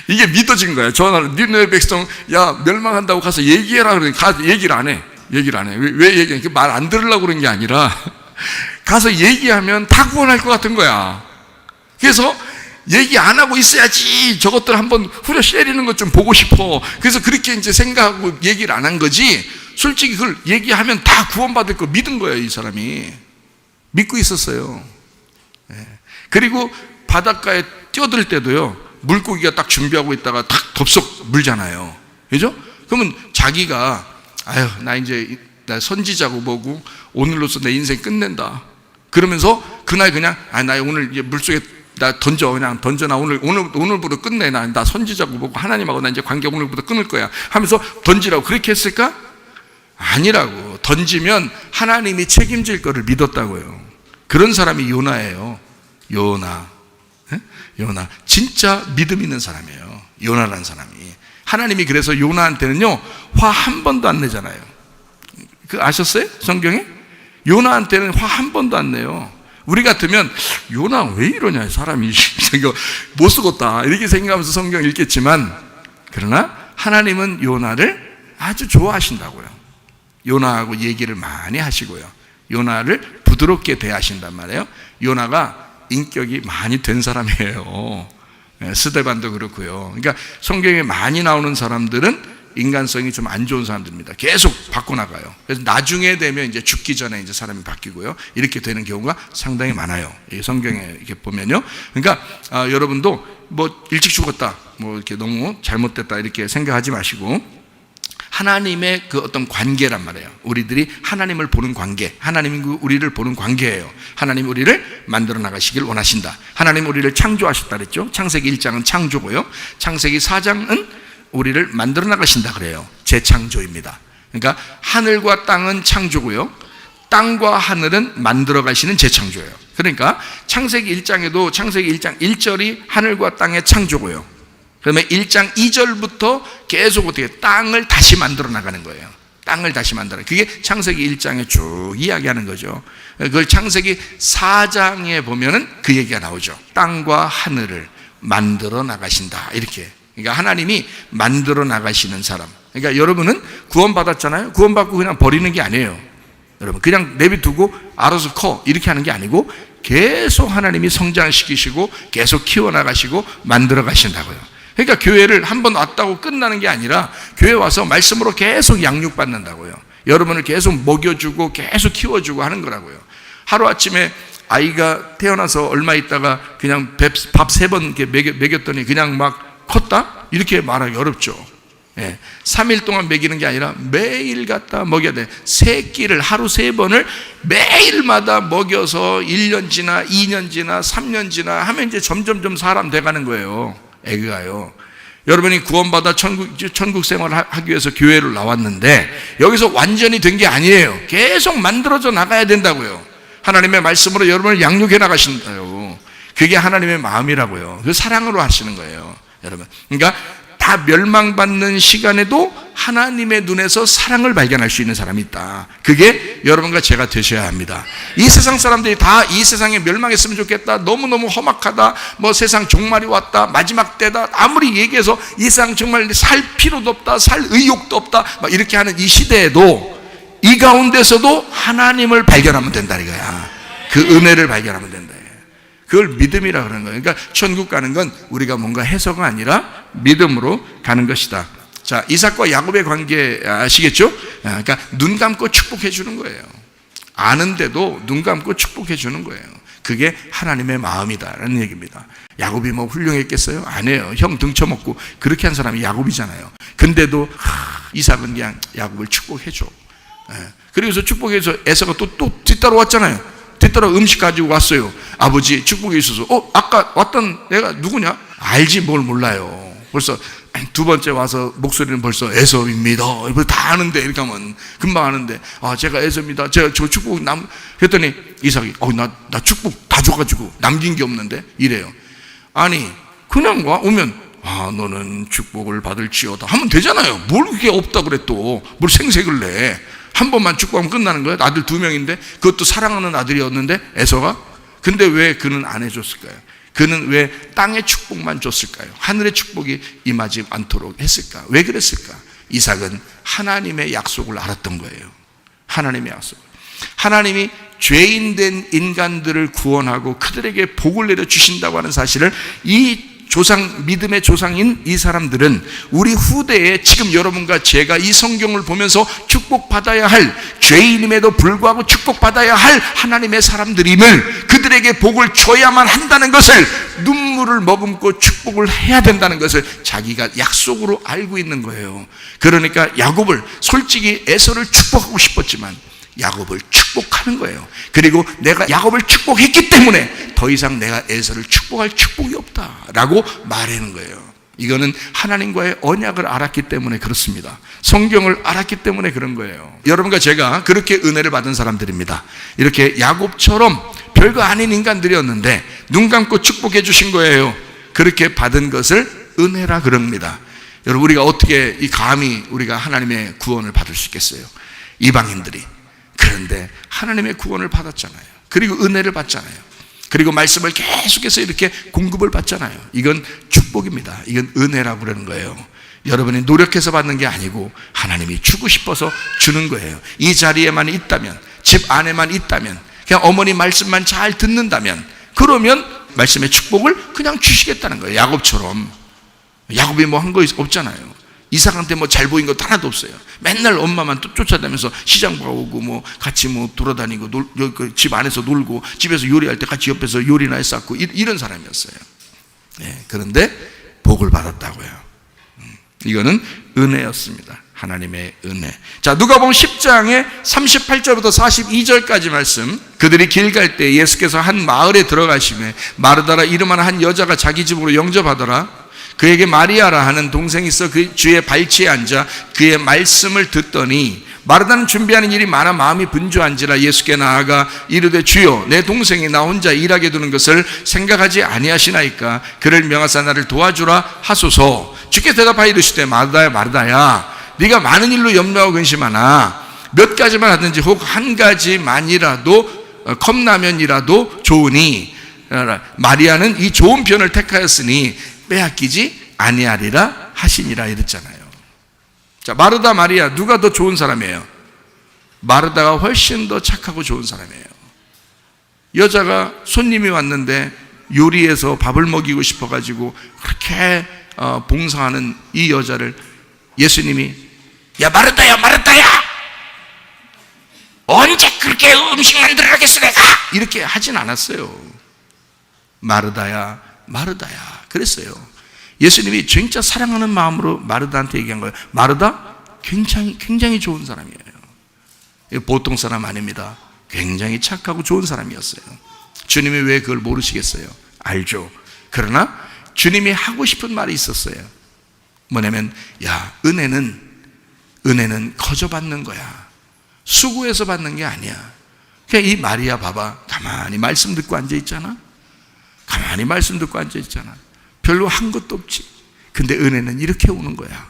이게 믿어진 거야. 저 나라 니네 백성 야 멸망한다고 가서 얘기해라 그러니까 얘기를 안 해. 왜 얘기해? 말 안 들으려고 그런 게 아니라 가서 얘기하면 다 구원할 것 같은 거야. 그래서 얘기 안 하고 있어야지, 저것들 한번 후려 때리는 것 좀 보고 싶어. 그래서 그렇게 이제 생각하고 얘기를 안 한 거지, 솔직히 그걸 얘기하면 다 구원받을 거 믿은 거예요. 이 사람이 믿고 있었어요. 그리고 바닷가에 뛰어들 때도요, 물고기가 딱 준비하고 있다가 탁 덥석 물잖아요, 그죠? 그러면 자기가 나 이제 나 선지자고 뭐고 오늘로써 내 인생 끝낸다 그러면서 그날 그냥 나 오늘 이제 물속에 나 던져, 그냥 던져. 나 오늘부터 끝내. 나 선지자고 보고 하나님하고 나 이제 관계 오늘부터 끊을 거야 하면서 던지라고 그렇게 했을까? 아니라고. 던지면 하나님이 책임질 거를 믿었다고요. 그런 사람이 요나예요. 요나. 진짜 믿음 있는 사람이에요. 요나라는 사람이. 하나님이 그래서 요나한테는요, 화 한 번도 안 내잖아요. 그 아셨어요? 성경에? 요나한테는 화 한 번도 안 내요. 우리 같으면 요나 왜 이러냐, 사람이 못 쓰겠다 이렇게 생각하면서 성경 읽겠지만, 그러나 하나님은 요나를 아주 좋아하신다고요. 요나하고 얘기를 많이 하시고요, 요나를 부드럽게 대하신단 말이에요. 요나가 인격이 많이 된 사람이에요. 스데반도 그렇고요. 그러니까 성경에 많이 나오는 사람들은 인간성이 좀 안 좋은 사람들입니다. 계속 바꿔나가요. 그래서 나중에 되면 이제 죽기 전에 이제 사람이 바뀌고요, 이렇게 되는 경우가 상당히 많아요. 이 성경에 이렇게 보면요. 그러니까 여러분도 뭐 일찍 죽었다, 뭐 이렇게 너무 잘못됐다 이렇게 생각하지 마시고, 하나님의 그 어떤 관계란 말이에요. 우리들이 하나님을 보는 관계, 하나님이 우리를 보는 관계예요. 하나님 우리를 만들어 나가시길 원하신다. 하나님 우리를 창조하셨다 그랬죠. 창세기 1장은 창조고요, 창세기 4장은 우리를 만들어 나가신다 그래요. 재창조입니다. 그러니까 하늘과 땅은 창조고요, 땅과 하늘은 만들어 가시는 재창조예요. 그러니까 창세기 1장에도 창세기 1장 1절이 하늘과 땅의 창조고요, 그러면 1장 2절부터 계속 어떻게 땅을 다시 만들어 나가는 거예요. 땅을 다시 만들어. 그게 창세기 1장에 쭉 이야기하는 거죠. 그걸 창세기 4장에 보면은 그 얘기가 나오죠. 땅과 하늘을 만들어 나가신다 이렇게. 그러니까 하나님이 만들어 나가시는 사람. 그러니까 여러분은 구원받았잖아요. 구원받고 그냥 버리는 게 아니에요. 여러분 그냥 내비두고 알아서 커 이렇게 하는 게 아니고, 계속 하나님이 성장시키시고 계속 키워나가시고 만들어 가신다고요. 그러니까 교회를 한번 왔다고 끝나는 게 아니라, 교회 와서 말씀으로 계속 양육받는다고요. 여러분을 계속 먹여주고 계속 키워주고 하는 거라고요. 하루아침에 아이가 태어나서 얼마 있다가 그냥 밥 3번 먹였더니 그냥 막 컸다? 이렇게 말하기 어렵죠. 3일 동안 먹이는 게 아니라 매일 갖다 먹여야 돼. 새끼를 하루 3번을 매일마다 먹여서 1년 지나 2년 지나 3년 지나 하면 이제 점점점 사람 돼가는 거예요, 애가요. 여러분이 구원받아 천국 생활을 하기 위해서 교회를 나왔는데 여기서 완전히 된 게 아니에요. 계속 만들어져 나가야 된다고요. 하나님의 말씀으로 여러분을 양육해 나가신다요. 그게 하나님의 마음이라고요. 그 사랑으로 하시는 거예요, 여러분. 그러니까 다 멸망받는 시간에도 하나님의 눈에서 사랑을 발견할 수 있는 사람이 있다. 그게 여러분과 제가 되셔야 합니다. 이 세상 사람들이 다 이 세상에 멸망했으면 좋겠다, 너무너무 험악하다, 뭐 세상 종말이 왔다, 마지막 때다, 아무리 얘기해서 이 세상 정말 살 필요도 없다, 살 의욕도 없다, 막 이렇게 하는 이 시대에도 이 가운데서도 하나님을 발견하면 된다 이거야. 그 은혜를 발견하면 된다. 그걸 믿음이라 그러는 거예요. 그러니까 천국 가는 건 우리가 뭔가 해서가 아니라 믿음으로 가는 것이다. 자, 이삭과 야곱의 관계 아시겠죠? 그러니까 눈 감고 축복해 주는 거예요. 아는데도 눈 감고 축복해 주는 거예요. 그게 하나님의 마음이다라는 얘기입니다. 야곱이 뭐 훌륭했겠어요? 아니에요. 형 등쳐먹고 그렇게 한 사람이 야곱이잖아요. 근데도 이삭은 그냥 야곱을 축복해 줘. 그래서 축복해서 에서가 또 뒤따라왔잖아요. 뒤따라 음식 가지고 왔어요. 아버지 축복이 있어서 아까 왔던 내가 누구냐? 알지 뭘 몰라요. 벌써 두 번째 와서 목소리는 벌써 에서입니다. 다 아는데 이렇게 하면 금방 아는데, 제가 에서입니다. 제가 저 축복 그랬더니 이삭이 나 축복 다 줘가지고 남긴 게 없는데 이래요. 아니 그냥 오면 너는 축복을 받을지어다 하면 되잖아요. 뭘 그게 없다 그래, 또 뭘 생색을 내. 한 번만 축복하면 끝나는 거예요. 아들 2명인데 그것도 사랑하는 아들이었는데 에서가. 근데 왜 그는 안 해줬을까요? 그는 왜 땅의 축복만 줬을까요? 하늘의 축복이 임하지 않도록 했을까? 왜 그랬을까? 이삭은 하나님의 약속을 알았던 거예요. 하나님의 약속. 하나님이 죄인된 인간들을 구원하고 그들에게 복을 내려 주신다고 하는 사실을 이 믿음의 조상인 이 사람들은 우리 후대에 지금 여러분과 제가 이 성경을 보면서 축복받아야 할, 죄인임에도 불구하고 축복받아야 할 하나님의 사람들임을, 그들에게 복을 줘야만 한다는 것을, 눈물을 머금고 축복을 해야 된다는 것을 자기가 약속으로 알고 있는 거예요. 그러니까 야곱을 솔직히 에서를 축복하고 싶었지만 야곱을 축복하는 거예요. 그리고 내가 야곱을 축복했기 때문에 더 이상 내가 에서를 축복할 축복이 없다라고 말하는 거예요. 이거는 하나님과의 언약을 알았기 때문에 그렇습니다. 성경을 알았기 때문에 그런 거예요. 여러분과 제가 그렇게 은혜를 받은 사람들입니다. 이렇게 야곱처럼 별거 아닌 인간들이었는데 눈 감고 축복해 주신 거예요. 그렇게 받은 것을 은혜라 그럽니다. 여러분, 우리가 어떻게 감히 우리가 하나님의 구원을 받을 수 있겠어요? 이방인들이. 그런데 하나님의 구원을 받았잖아요. 그리고 은혜를 받잖아요. 그리고 말씀을 계속해서 이렇게 공급을 받잖아요. 이건 축복입니다. 이건 은혜라고 그러는 거예요. 여러분이 노력해서 받는 게 아니고 하나님이 주고 싶어서 주는 거예요. 이 자리에만 있다면, 집 안에만 있다면, 그냥 어머니 말씀만 잘 듣는다면, 그러면 말씀의 축복을 그냥 주시겠다는 거예요. 야곱처럼. 야곱이 뭐 한 거 없잖아요. 이삭한테 뭐 잘 보인 것도 하나도 없어요. 맨날 엄마만 또 쫓아다니면서 시장 가고 뭐 같이 뭐 돌아다니고 집 안에서 놀고 집에서 요리할 때 같이 옆에서 요리나 했었고 이런 사람이었어요. 네, 그런데 복을 받았다고요. 이거는 은혜였습니다. 하나님의 은혜. 자, 누가복음 10장의 38절부터 42절까지 말씀. 그들이 길 갈 때 예수께서 한 마을에 들어가시매 마르다라 이름하는 한 여자가 자기 집으로 영접하더라. 그에게 마리아라 하는 동생이 있어 그 주의 발치에 앉아 그의 말씀을 듣더니 마르다는 준비하는 일이 많아 마음이 분주한지라 예수께 나아가 이르되 주여 내 동생이 나 혼자 일하게 두는 것을 생각하지 아니하시나이까 그를 명하사 나를 도와주라 하소서. 주께 대답하여 이르시되 마르다야 마르다야 네가 많은 일로 염려하고 근심하나 몇 가지만 하든지 혹 한 가지만이라도 컵라면이라도 좋으니 마리아는 이 좋은 편을 택하였으니 빼앗기지 아니하리라 하시니라 이랬잖아요. 자, 마르다 마리아 누가 더 좋은 사람이에요? 마르다가 훨씬 더 착하고 좋은 사람이에요. 여자가 손님이 왔는데 요리해서 밥을 먹이고 싶어가지고 그렇게 봉사하는 이 여자를 예수님이 야 마르다야 마르다야 언제 그렇게 음식 만들어야겠어 내가 이렇게 하진 않았어요. 마르다야 마르다야 그랬어요. 예수님이 진짜 사랑하는 마음으로 마르다한테 얘기한 거예요. 마르다 굉장히 좋은 사람이에요. 보통 사람 아닙니다. 굉장히 착하고 좋은 사람이었어요. 주님이 왜 그걸 모르시겠어요? 알죠. 그러나 주님이 하고 싶은 말이 있었어요. 뭐냐면 야 은혜는 거저 받는 거야. 수고해서 받는 게 아니야. 그냥 이 마리아 봐봐. 가만히 말씀 듣고 앉아있잖아. 가만히 말씀 듣고 앉아있잖아. 별로 한 것도 없지. 근데 은혜는 이렇게 오는 거야.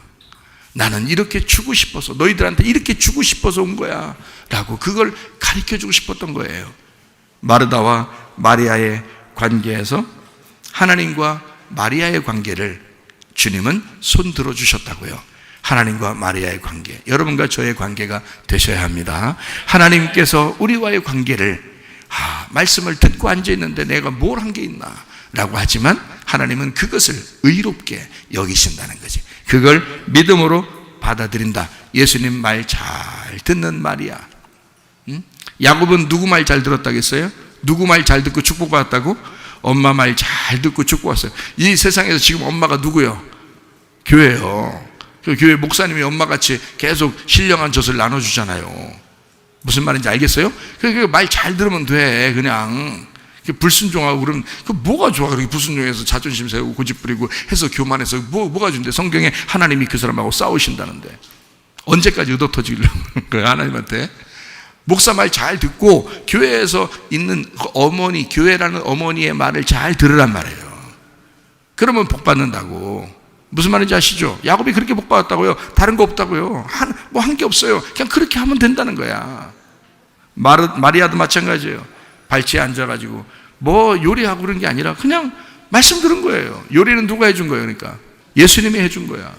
나는 이렇게 주고 싶어서 너희들한테 이렇게 주고 싶어서 온 거야 라고 그걸 가르쳐주고 싶었던 거예요. 마르다와 마리아의 관계에서 하나님과 마리아의 관계를 주님은 손 들어주셨다고요. 하나님과 마리아의 관계, 여러분과 저의 관계가 되셔야 합니다. 하나님께서 우리와의 관계를 말씀을 듣고 앉아있는데 내가 뭘 한 게 있나 라고 하지만 하나님은 그것을 의롭게 여기신다는 거지. 그걸 믿음으로 받아들인다. 예수님 말 잘 듣는 마리아. 야곱은 누구 말 잘 들었다겠어요? 누구 말 잘 듣고 축복받았다고? 엄마 말 잘 듣고 축복받았어요. 이 세상에서 지금 엄마가 누구요? 교회요. 그 교회 목사님이 엄마같이 계속 신령한 젖을 나눠주잖아요. 무슨 말인지 알겠어요? 말 잘 들으면 돼. 그냥 불순종하고 그러면 그 뭐가 좋아? 그렇게 불순종해서 자존심 세우고 고집 부리고 해서 교만해서 뭐가 좋은데? 성경에 하나님이 그 사람하고 싸우신다는데 언제까지 얻어터지려고 거예요? 하나님한테 목사 말 잘 듣고 교회에서 있는 어머니, 교회라는 어머니의 말을 잘 들으란 말이에요. 그러면 복 받는다고. 무슨 말인지 아시죠? 야곱이 그렇게 복 받았다고요. 다른 거 없다고요. 한 게 없어요. 그냥 그렇게 하면 된다는 거야. 마리아도 마찬가지예요. 발치에 앉아가지고 뭐 요리하고 그런 게 아니라 그냥 말씀 들은 거예요. 요리는 누가 해준 거예요? 그러니까 예수님이 해준 거야.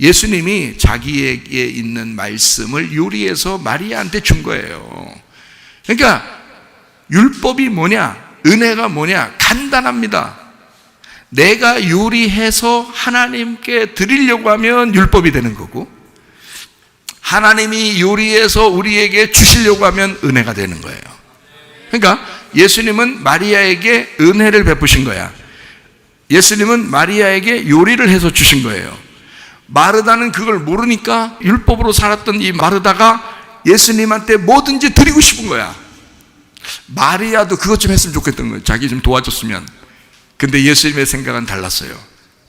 예수님이 자기에게 있는 말씀을 요리해서 마리아한테 준 거예요. 그러니까 율법이 뭐냐? 은혜가 뭐냐? 간단합니다. 내가 요리해서 하나님께 드리려고 하면 율법이 되는 거고, 하나님이 요리해서 우리에게 주시려고 하면 은혜가 되는 거예요. 그러니까 예수님은 마리아에게 은혜를 베푸신 거야. 예수님은 마리아에게 요리를 해서 주신 거예요. 마르다는 그걸 모르니까 율법으로 살았던 이 마르다가 예수님한테 뭐든지 드리고 싶은 거야. 마리아도 그것 좀 했으면 좋겠던 거예요. 자기 좀 도와줬으면. 근데 예수님의 생각은 달랐어요.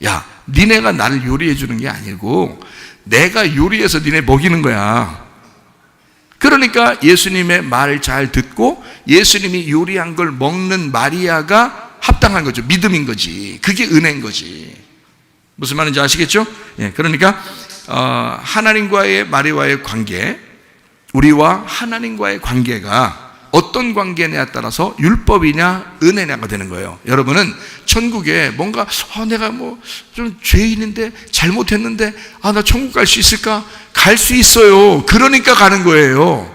야, 니네가 나를 요리해 주는 게 아니고 내가 요리해서 니네 먹이는 거야. 그러니까 예수님의 말 잘 듣고 예수님이 요리한 걸 먹는 마리아가 합당한 거죠. 믿음인 거지. 그게 은혜인 거지. 무슨 말인지 아시겠죠? 예, 그러니까 하나님과의 마리아와의 관계, 우리와 하나님과의 관계가 어떤 관계냐에 따라서 율법이냐 은혜냐가 되는 거예요. 여러분은 천국에 뭔가 내가 뭐 좀 죄인인데 잘못했는데 나 천국 갈 수 있을까? 갈 수 있어요. 그러니까 가는 거예요.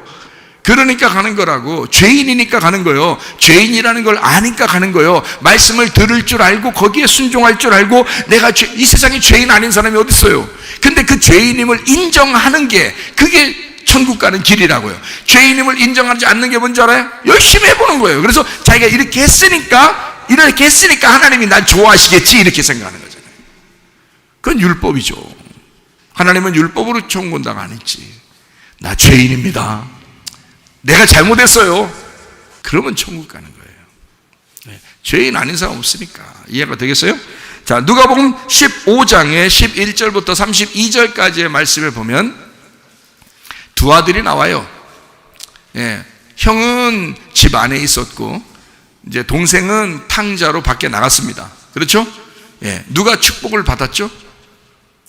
그러니까 가는 거라고. 죄인이니까 가는 거예요. 죄인이라는 걸 아니까 가는 거예요. 말씀을 들을 줄 알고 거기에 순종할 줄 알고 내가 이 세상에 죄인 아닌 사람이 어디 있어요? 근데 그 죄인임을 인정하는 게 그게 천국 가는 길이라고요. 죄인임을 인정하지 않는 게 뭔지 알아요? 열심히 해보는 거예요. 그래서 자기가 이렇게 했으니까 하나님이 난 좋아하시겠지 이렇게 생각하는 거잖아요. 그건 율법이죠. 하나님은 율법으로 천국 온다고 안 했지. 나 죄인입니다. 내가 잘못했어요. 그러면 천국 가는 거예요. 네. 죄인 아닌 사람 없으니까. 이해가 되겠어요? 자, 누가복음 15장의 11절부터 32절까지의 말씀을 보면 두 아들이 나와요. 예, 형은 집 안에 있었고 이제 동생은 탕자로 밖에 나갔습니다. 그렇죠? 예, 누가 축복을 받았죠?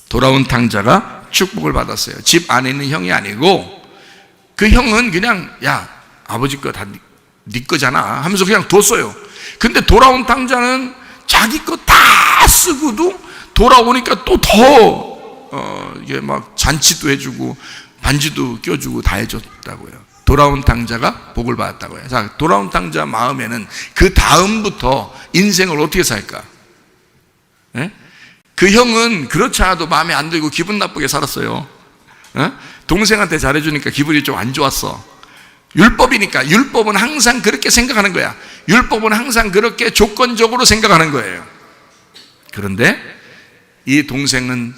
돌아온 탕자가 축복을 받았어요. 집 안에 있는 형이 아니고 그 형은 그냥 야 아버지 거 다 네 거잖아 하면서 그냥 뒀어요. 근데 돌아온 탕자는 자기 거 다 쓰고도 돌아오니까 또 더 이게 막 잔치도 해주고 반지도 껴주고 다 해줬다고요. 돌아온 탕자가 복을 받았다고요. 자, 돌아온 탕자 마음에는 그 다음부터 인생을 어떻게 살까? 예? 그 형은 그렇지 않아도 마음에 안 들고 기분 나쁘게 살았어요. 예? 동생한테 잘해주니까 기분이 좀 안 좋았어. 율법이니까. 율법은 항상 그렇게 생각하는 거야. 율법은 항상 그렇게 조건적으로 생각하는 거예요. 그런데 이 동생은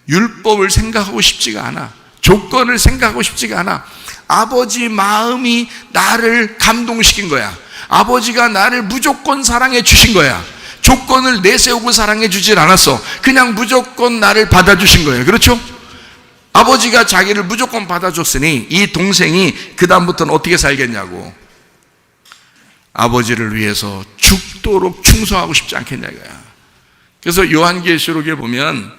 율법을 생각하고 싶지가 않아. 조건을 생각하고 싶지가 않아. 아버지 마음이 나를 감동시킨 거야. 아버지가 나를 무조건 사랑해 주신 거야. 조건을 내세우고 사랑해 주질 않았어. 그냥 무조건 나를 받아주신 거예요. 그렇죠? 아버지가 자기를 무조건 받아줬으니 이 동생이 그 다음부터는 어떻게 살겠냐고. 아버지를 위해서 죽도록 충성하고 싶지 않겠냐 이거야. 그래서 요한계시록에 보면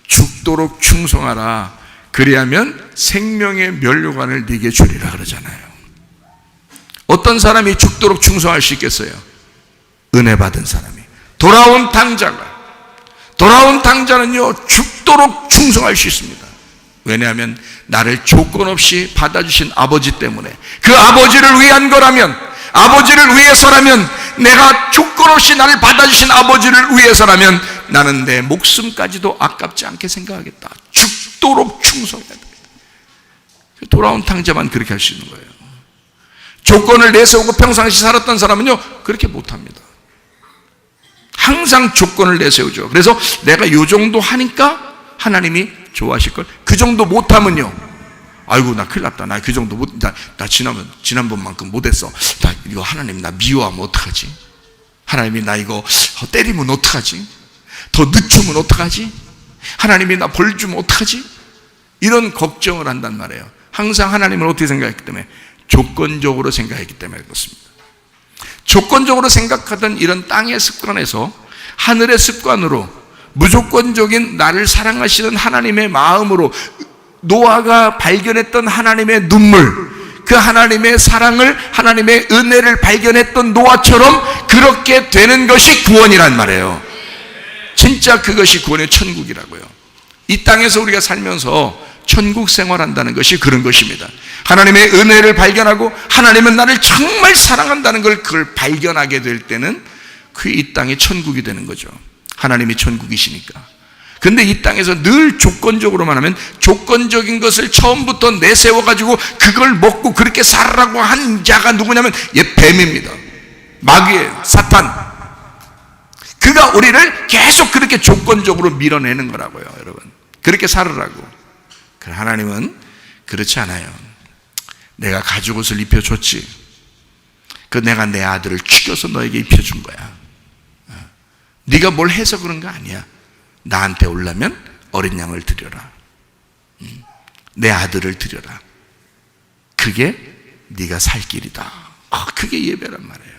죽도록 충성하라. 그리하면 생명의 면류관을 네게 주리라 그러잖아요. 어떤 사람이 죽도록 충성할 수 있겠어요? 은혜 받은 사람이. 돌아온 탕자는요 죽도록 충성할 수 있습니다. 왜냐하면 나를 조건 없이 받아주신 아버지 때문에, 그 아버지를 위한 거라면, 아버지를 위해서라면, 내가 조건 없이 나를 받아주신 아버지를 위해서라면 나는 내 목숨까지도 아깝지 않게 생각하겠다. 죽도록 충성해야 됩니다. 돌아온 탕자만 그렇게 할 수 있는 거예요. 조건을 내세우고 평상시 살았던 사람은요 그렇게 못합니다. 항상 조건을 내세우죠. 그래서 내가 이 정도 하니까 하나님이 좋아하실걸. 그 정도 못하면요, 아이고 나 큰일 났다. 나 그 정도 나 지난번만큼 못했어. 나 이거 하나님 나 미워하면 어떡하지? 하나님이 나 이거 때리면 어떡하지? 더 늦추면 어떡하지? 하나님이 나 벌 주면 어떡하지? 이런 걱정을 한단 말이에요. 항상 하나님을 어떻게 생각했기 때문에? 조건적으로 생각했기 때문에 그렇습니다. 조건적으로 생각하던 이런 땅의 습관에서 하늘의 습관으로 무조건적인 나를 사랑하시는 하나님의 마음으로 노아가 발견했던 하나님의 눈물, 그 하나님의 사랑을, 하나님의 은혜를 발견했던 노아처럼 그렇게 되는 것이 구원이란 말이에요. 진짜 그것이 구원의 천국이라고요. 이 땅에서 우리가 살면서 천국 생활한다는 것이 그런 것입니다. 하나님의 은혜를 발견하고 하나님은 나를 정말 사랑한다는 걸 그걸 발견하게 될 때는 그 이 땅이 천국이 되는 거죠. 하나님이 천국이시니까. 근데 이 땅에서 늘 조건적으로만 하면, 조건적인 것을 처음부터 내세워가지고 그걸 먹고 그렇게 살아라고 한 자가 누구냐면 뱀입니다. 마귀예요. 사탄. 그가 우리를 계속 그렇게 조건적으로 밀어내는 거라고요. 여러분, 그렇게 살으라고. 하나님은 그렇지 않아요. 내가 가죽옷을 입혀줬지. 내가 내 아들을 죽여서 너에게 입혀준 거야. 네가 뭘 해서 그런 거 아니야. 나한테 오려면 어린 양을 드려라. 내 아들을 드려라. 그게 네가 살 길이다. 그게 예배란 말이에요.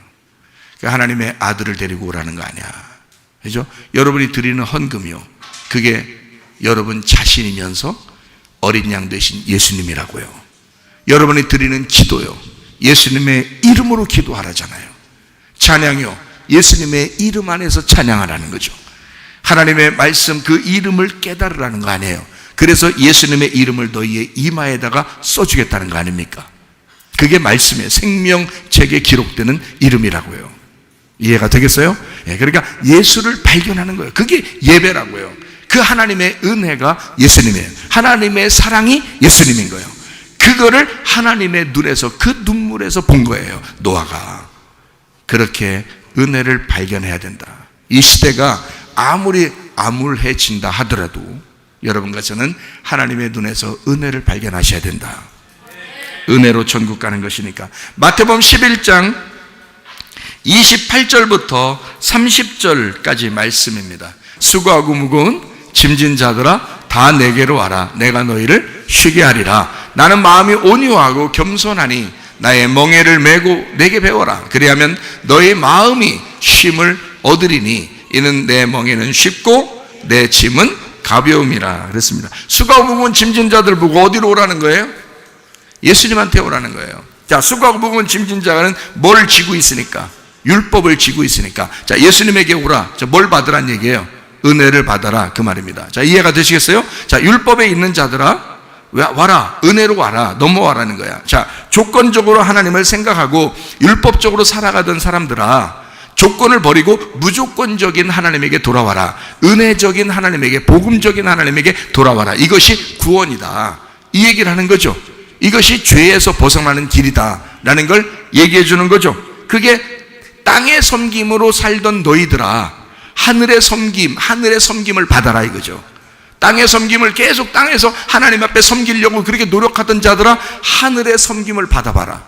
하나님의 아들을 데리고 오라는 거 아니야. 그죠? 여러분이 드리는 헌금이요, 그게 여러분 자신이면서 어린 양 되신 예수님이라고요. 여러분이 드리는 기도요, 예수님의 이름으로 기도하라잖아요. 찬양이요, 예수님의 이름 안에서 찬양하라는 거죠. 하나님의 말씀, 그 이름을 깨달으라는 거 아니에요. 그래서 예수님의 이름을 너희의 이마에다가 써주겠다는 거 아닙니까? 그게 말씀의 생명책에 기록되는 이름이라고요. 이해가 되겠어요? 그러니까 예수를 발견하는 거예요. 그게 예배라고요. 그 하나님의 은혜가 예수님이에요. 하나님의 사랑이 예수님인 거예요. 그거를 하나님의 눈에서, 그 눈물에서 본 거예요. 노아가. 그렇게 은혜를 발견해야 된다. 이 시대가 아무리 암울해진다 하더라도 여러분과 저는 하나님의 눈에서 은혜를 발견하셔야 된다. 은혜로 천국 가는 것이니까. 마태복음 11장 28절부터 30절까지 말씀입니다. 수고하고 무거운 짐진 자들아, 다 내게로 와라. 내가 너희를 쉬게 하리라. 나는 마음이 온유하고 겸손하니 나의 멍에를 메고 내게 배워라. 그리하면 너희 마음이 쉼을 얻으리니 이는 내 멍에는 쉽고 내 짐은 가벼움이라 그랬습니다. 수고하고 무거운 짐진 자들 보고 어디로 오라는 거예요? 예수님한테 오라는 거예요. 자, 수고하고 무거운 짐진 자는 뭘 지고 있으니까? 율법을 지고 있으니까. 자, 예수님에게 오라. 자, 뭘 받으란 얘기예요? 은혜를 받아라, 그 말입니다. 자, 이해가 되시겠어요? 자, 율법에 있는 자들아, 와라. 은혜로 와라. 넘어와라는 거야. 자, 조건적으로 하나님을 생각하고 율법적으로 살아가던 사람들아, 조건을 버리고 무조건적인 하나님에게 돌아와라. 은혜적인 하나님에게, 복음적인 하나님에게 돌아와라. 이것이 구원이다. 이 얘기를 하는 거죠. 이것이 죄에서 벗어나는 길이다 라는 걸 얘기해 주는 거죠. 그게 땅의 섬김으로 살던 너희들아, 하늘의 섬김을 받아라 이거죠. 땅의 섬김을 계속 땅에서 하나님 앞에 섬기려고 그렇게 노력하던 자들아, 하늘의 섬김을 받아봐라.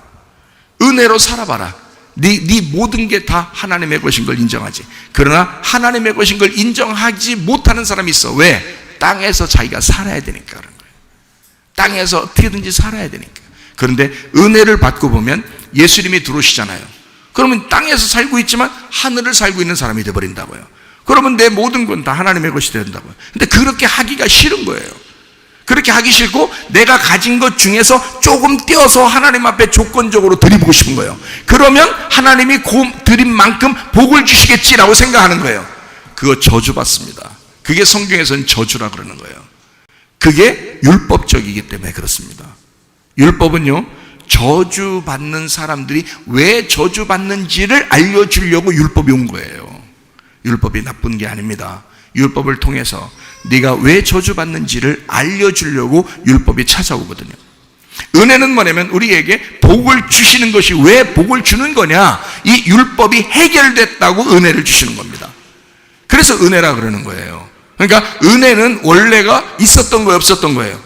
은혜로 살아봐라. 네 모든 게 다 하나님의 것인 걸 인정하지. 그러나 하나님의 것인 걸 인정하지 못하는 사람이 있어. 왜? 땅에서 자기가 살아야 되니까 그런 거예요. 땅에서 어떻게든지 살아야 되니까. 그런데 은혜를 받고 보면 예수님이 들어오시잖아요. 그러면 땅에서 살고 있지만 하늘을 살고 있는 사람이 되어버린다고요. 그러면 내 모든 건 다 하나님의 것이 된다고요. 근데 그렇게 하기가 싫은 거예요. 그렇게 하기 싫고 내가 가진 것 중에서 조금 떼어서 하나님 앞에 조건적으로 드리고 싶은 거예요. 그러면 하나님이 드린 만큼 복을 주시겠지라고 생각하는 거예요. 그거 저주받습니다. 그게 성경에서는 저주라 그러는 거예요. 그게 율법적이기 때문에 그렇습니다. 율법은요, 저주받는 사람들이 왜 저주받는지를 알려주려고 율법이 온 거예요. 율법이 나쁜 게 아닙니다. 율법을 통해서 네가 왜 저주받는지를 알려주려고 율법이 찾아오거든요. 은혜는 뭐냐면 우리에게 복을 주시는 것이 왜 복을 주는 거냐, 이 율법이 해결됐다고 은혜를 주시는 겁니다. 그래서 은혜라 그러는 거예요. 그러니까 은혜는 원래가 있었던 거예요, 없었던 거예요?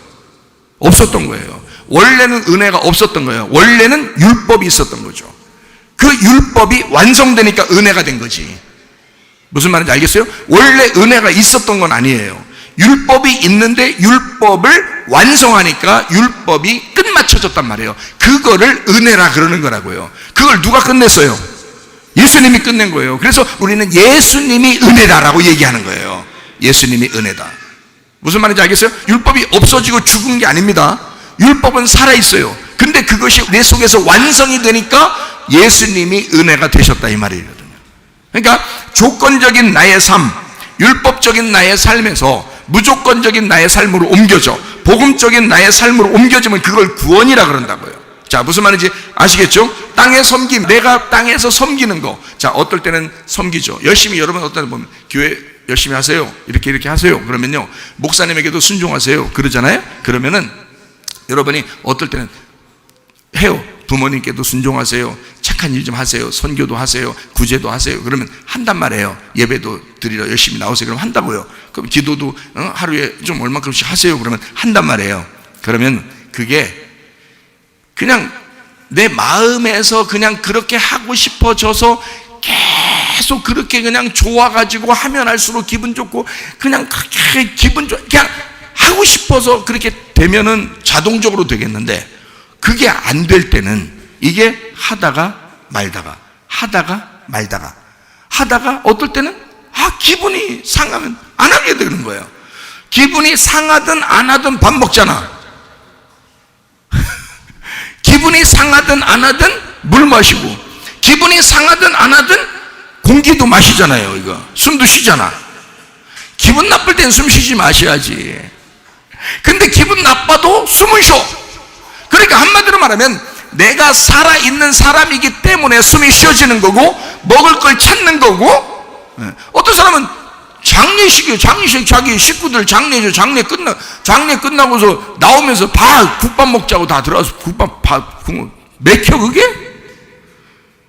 없었던 거예요. 원래는 은혜가 없었던 거예요. 원래는 율법이 있었던 거죠. 그 율법이 완성되니까 은혜가 된 거지. 무슨 말인지 알겠어요? 원래 은혜가 있었던 건 아니에요. 율법이 있는데 율법을 완성하니까 율법이 끝마쳐졌단 말이에요. 그거를 은혜라 그러는 거라고요. 그걸 누가 끝냈어요? 예수님이 끝낸 거예요. 그래서 우리는 예수님이 은혜다라고 얘기하는 거예요. 예수님이 은혜다. 무슨 말인지 알겠어요? 율법이 없어지고 죽은 게 아닙니다. 율법은 살아있어요. 근데 그것이 내 속에서 완성이 되니까 예수님이 은혜가 되셨다 이 말이거든요. 그러니까 조건적인 나의 삶, 율법적인 나의 삶에서 무조건적인 나의 삶으로 옮겨져, 복음적인 나의 삶으로 옮겨지면 그걸 구원이라 그런다고요. 자, 무슨 말인지 아시겠죠? 땅의 섬김, 내가 땅에서 섬기는 거. 자, 어떨 때는 섬기죠. 열심히, 여러분 어떨 때 보면 교회 열심히 하세요, 이렇게 하세요. 그러면요, 목사님에게도 순종하세요 그러잖아요. 그러면은 여러분이 어떨 때는 해요. 부모님께도 순종하세요. 착한 일 좀 하세요. 선교도 하세요. 구제도 하세요. 그러면 한단 말이에요. 예배도 드리러 열심히 나오세요. 그러면 한다고요. 그럼 기도도 하루에 좀 얼마큼씩 하세요. 그러면 한단 말이에요. 그러면 그게 그냥 내 마음에서 그냥 그렇게 하고 싶어져서 계속 그렇게 그냥 좋아가지고 하면 할수록 기분 좋고 그냥 그렇게 기분 좋 그냥 하고 싶어서 그렇게 되면은 자동적으로 되겠는데, 그게 안 될 때는 이게 하다가 말다가 하다가 어떨 때는 기분이 상하면 안 하게 되는 거예요. 기분이 상하든 안 하든 밥 먹잖아. 기분이 상하든 안 하든 물 마시고, 기분이 상하든 안 하든 공기도 마시잖아요. 이거 숨도 쉬잖아. 기분 나쁠 땐 숨 쉬지 마셔야지. 근데 기분 나빠도 숨을 쉬어. 그러니까 한마디로 말하면 내가 살아있는 사람이기 때문에 숨이 쉬어지는 거고, 먹을 걸 찾는 거고. 어떤 사람은 장례식 자기 식구들 장례 끝나고서 나오면서 국밥 먹자고 다 들어가서 국밥 맥혀. 그게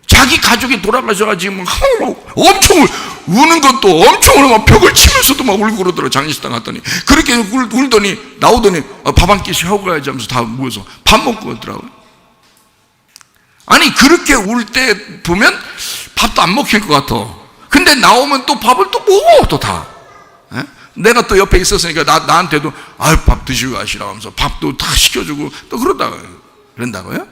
자기 가족이 돌아가셔가지고 막 엄청 우는 것도 엄청 울고 벽을 치면서도 막 울고 그러더라. 장례식당 갔더니 그렇게 울더니 나오더니 밥 한 끼씩 하고 가야지 하면서 다 모여서 밥 먹고 그러더라고요. 아니 그렇게 울 때 보면 밥도 안 먹힐 것 같아. 근데 나오면 또 밥을 또 먹어. 또 다. 내가 또 옆에 있었으니까 나한테도 밥 드시고 가시라고 하면서 밥도 다 시켜주고 또 그런다고요?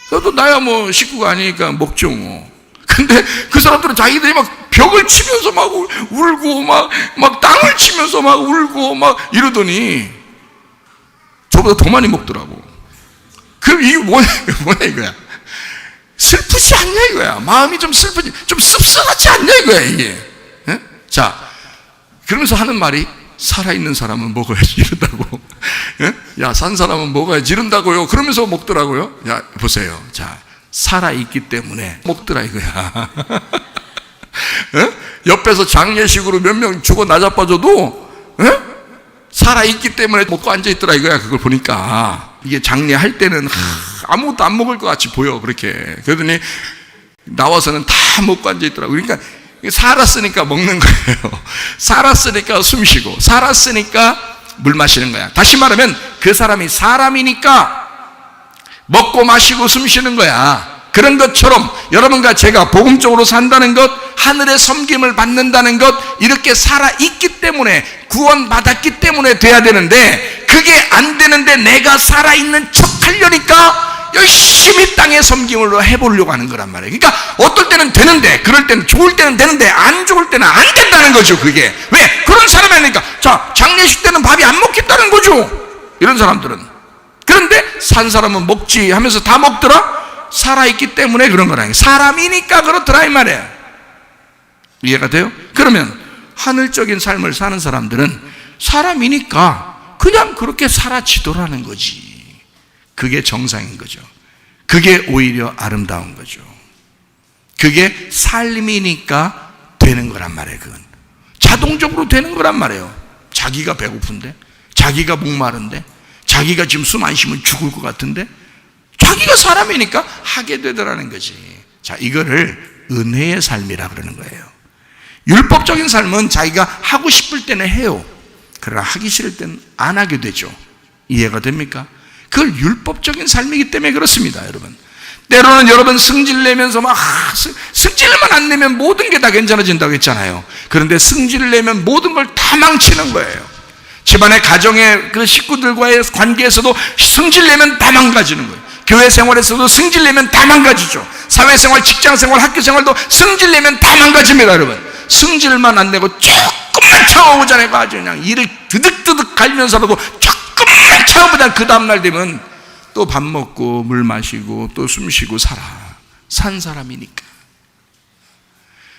저도 나야 뭐 식구가 아니니까 먹죠 뭐. 근데 그 사람들은 자기들이 막 벽을 치면서 막 울고 막 땅을 치면서 막 울고 막 이러더니 저보다 더 많이 먹더라고. 그럼 이게 뭐냐 이거야. 슬프지 않냐 이거야. 마음이 좀 슬프지, 좀 씁쓸하지 않냐 이거야 이게. 자, 그러면서 하는 말이 살아있는 사람은 먹어야지 이런다고. 야, 산 사람은 먹어야지 이런다고요. 그러면서 먹더라고요. 야, 보세요. 자, 살아있기 때문에 먹더라 이거야. 옆에서 장례식으로 몇 명 죽어 나자빠져도 살아있기 때문에 먹고 앉아있더라 이거야. 그걸 보니까 이게 장례할 때는 아무것도 안 먹을 것 같이 보여. 그렇게. 그러더니 나와서는 다 먹고 앉아있더라고. 그러니까 살았으니까 먹는 거예요. 살았으니까 숨 쉬고, 살았으니까 물 마시는 거야. 다시 말하면 그 사람이 사람이니까 먹고 마시고 숨 쉬는 거야. 그런 것처럼 여러분과 제가 복음적으로 산다는 것, 하늘의 섬김을 받는다는 것, 이렇게 살아있기 때문에, 구원받았기 때문에 돼야 되는데, 그게 안 되는데 내가 살아있는 척 하려니까 열심히 땅의 섬김을 해보려고 하는 거란 말이에요. 그러니까 어떨 때는 되는데, 그럴 때는 좋을 때는 되는데 안 좋을 때는 안 된다는 거죠. 그게 왜? 그런 사람이 아니니까. 자, 장례식 때는 밥이 안 먹겠다는 거죠, 이런 사람들은. 그런데 산 사람은 먹지 하면서 다 먹더라. 살아있기 때문에 그런 거라. 사람이니까 그렇더라 이 말이에요. 이해가 돼요? 그러면 하늘적인 삶을 사는 사람들은 사람이니까 그냥 그렇게 살아지더라는 거지. 그게 정상인 거죠. 그게 오히려 아름다운 거죠. 그게 삶이니까 되는 거란 말이에요. 그건 자동적으로 되는 거란 말이에요. 자기가 배고픈데, 자기가 목마른데, 자기가 지금 숨 안 쉬면 죽을 것 같은데 자기가 사람이니까 하게 되더라는 거지. 자, 이거를 은혜의 삶이라 그러는 거예요. 율법적인 삶은 자기가 하고 싶을 때는 해요. 그러나 하기 싫을 때는 안 하게 되죠. 이해가 됩니까? 그걸 율법적인 삶이기 때문에 그렇습니다, 여러분. 때로는 여러분 승질 내면서 승질만 안 내면 모든 게 다 괜찮아진다고 했잖아요. 그런데 승질을 내면 모든 걸 다 망치는 거예요. 집안의 가정의 그 식구들과의 관계에서도 승질 내면 다 망가지는 거예요. 교회 생활에서도 승질 내면 다 망가지죠. 사회생활, 직장생활, 학교생활도 승질 내면 다 망가집니다, 여러분. 승질만 안 내고 조금만 참아보자니까 아주 그냥 이를 드득드득 갈면서라도 조금만 참아보자. 그 다음날 되면 또 밥 먹고 물 마시고 또 숨 쉬고 산 사람이니까.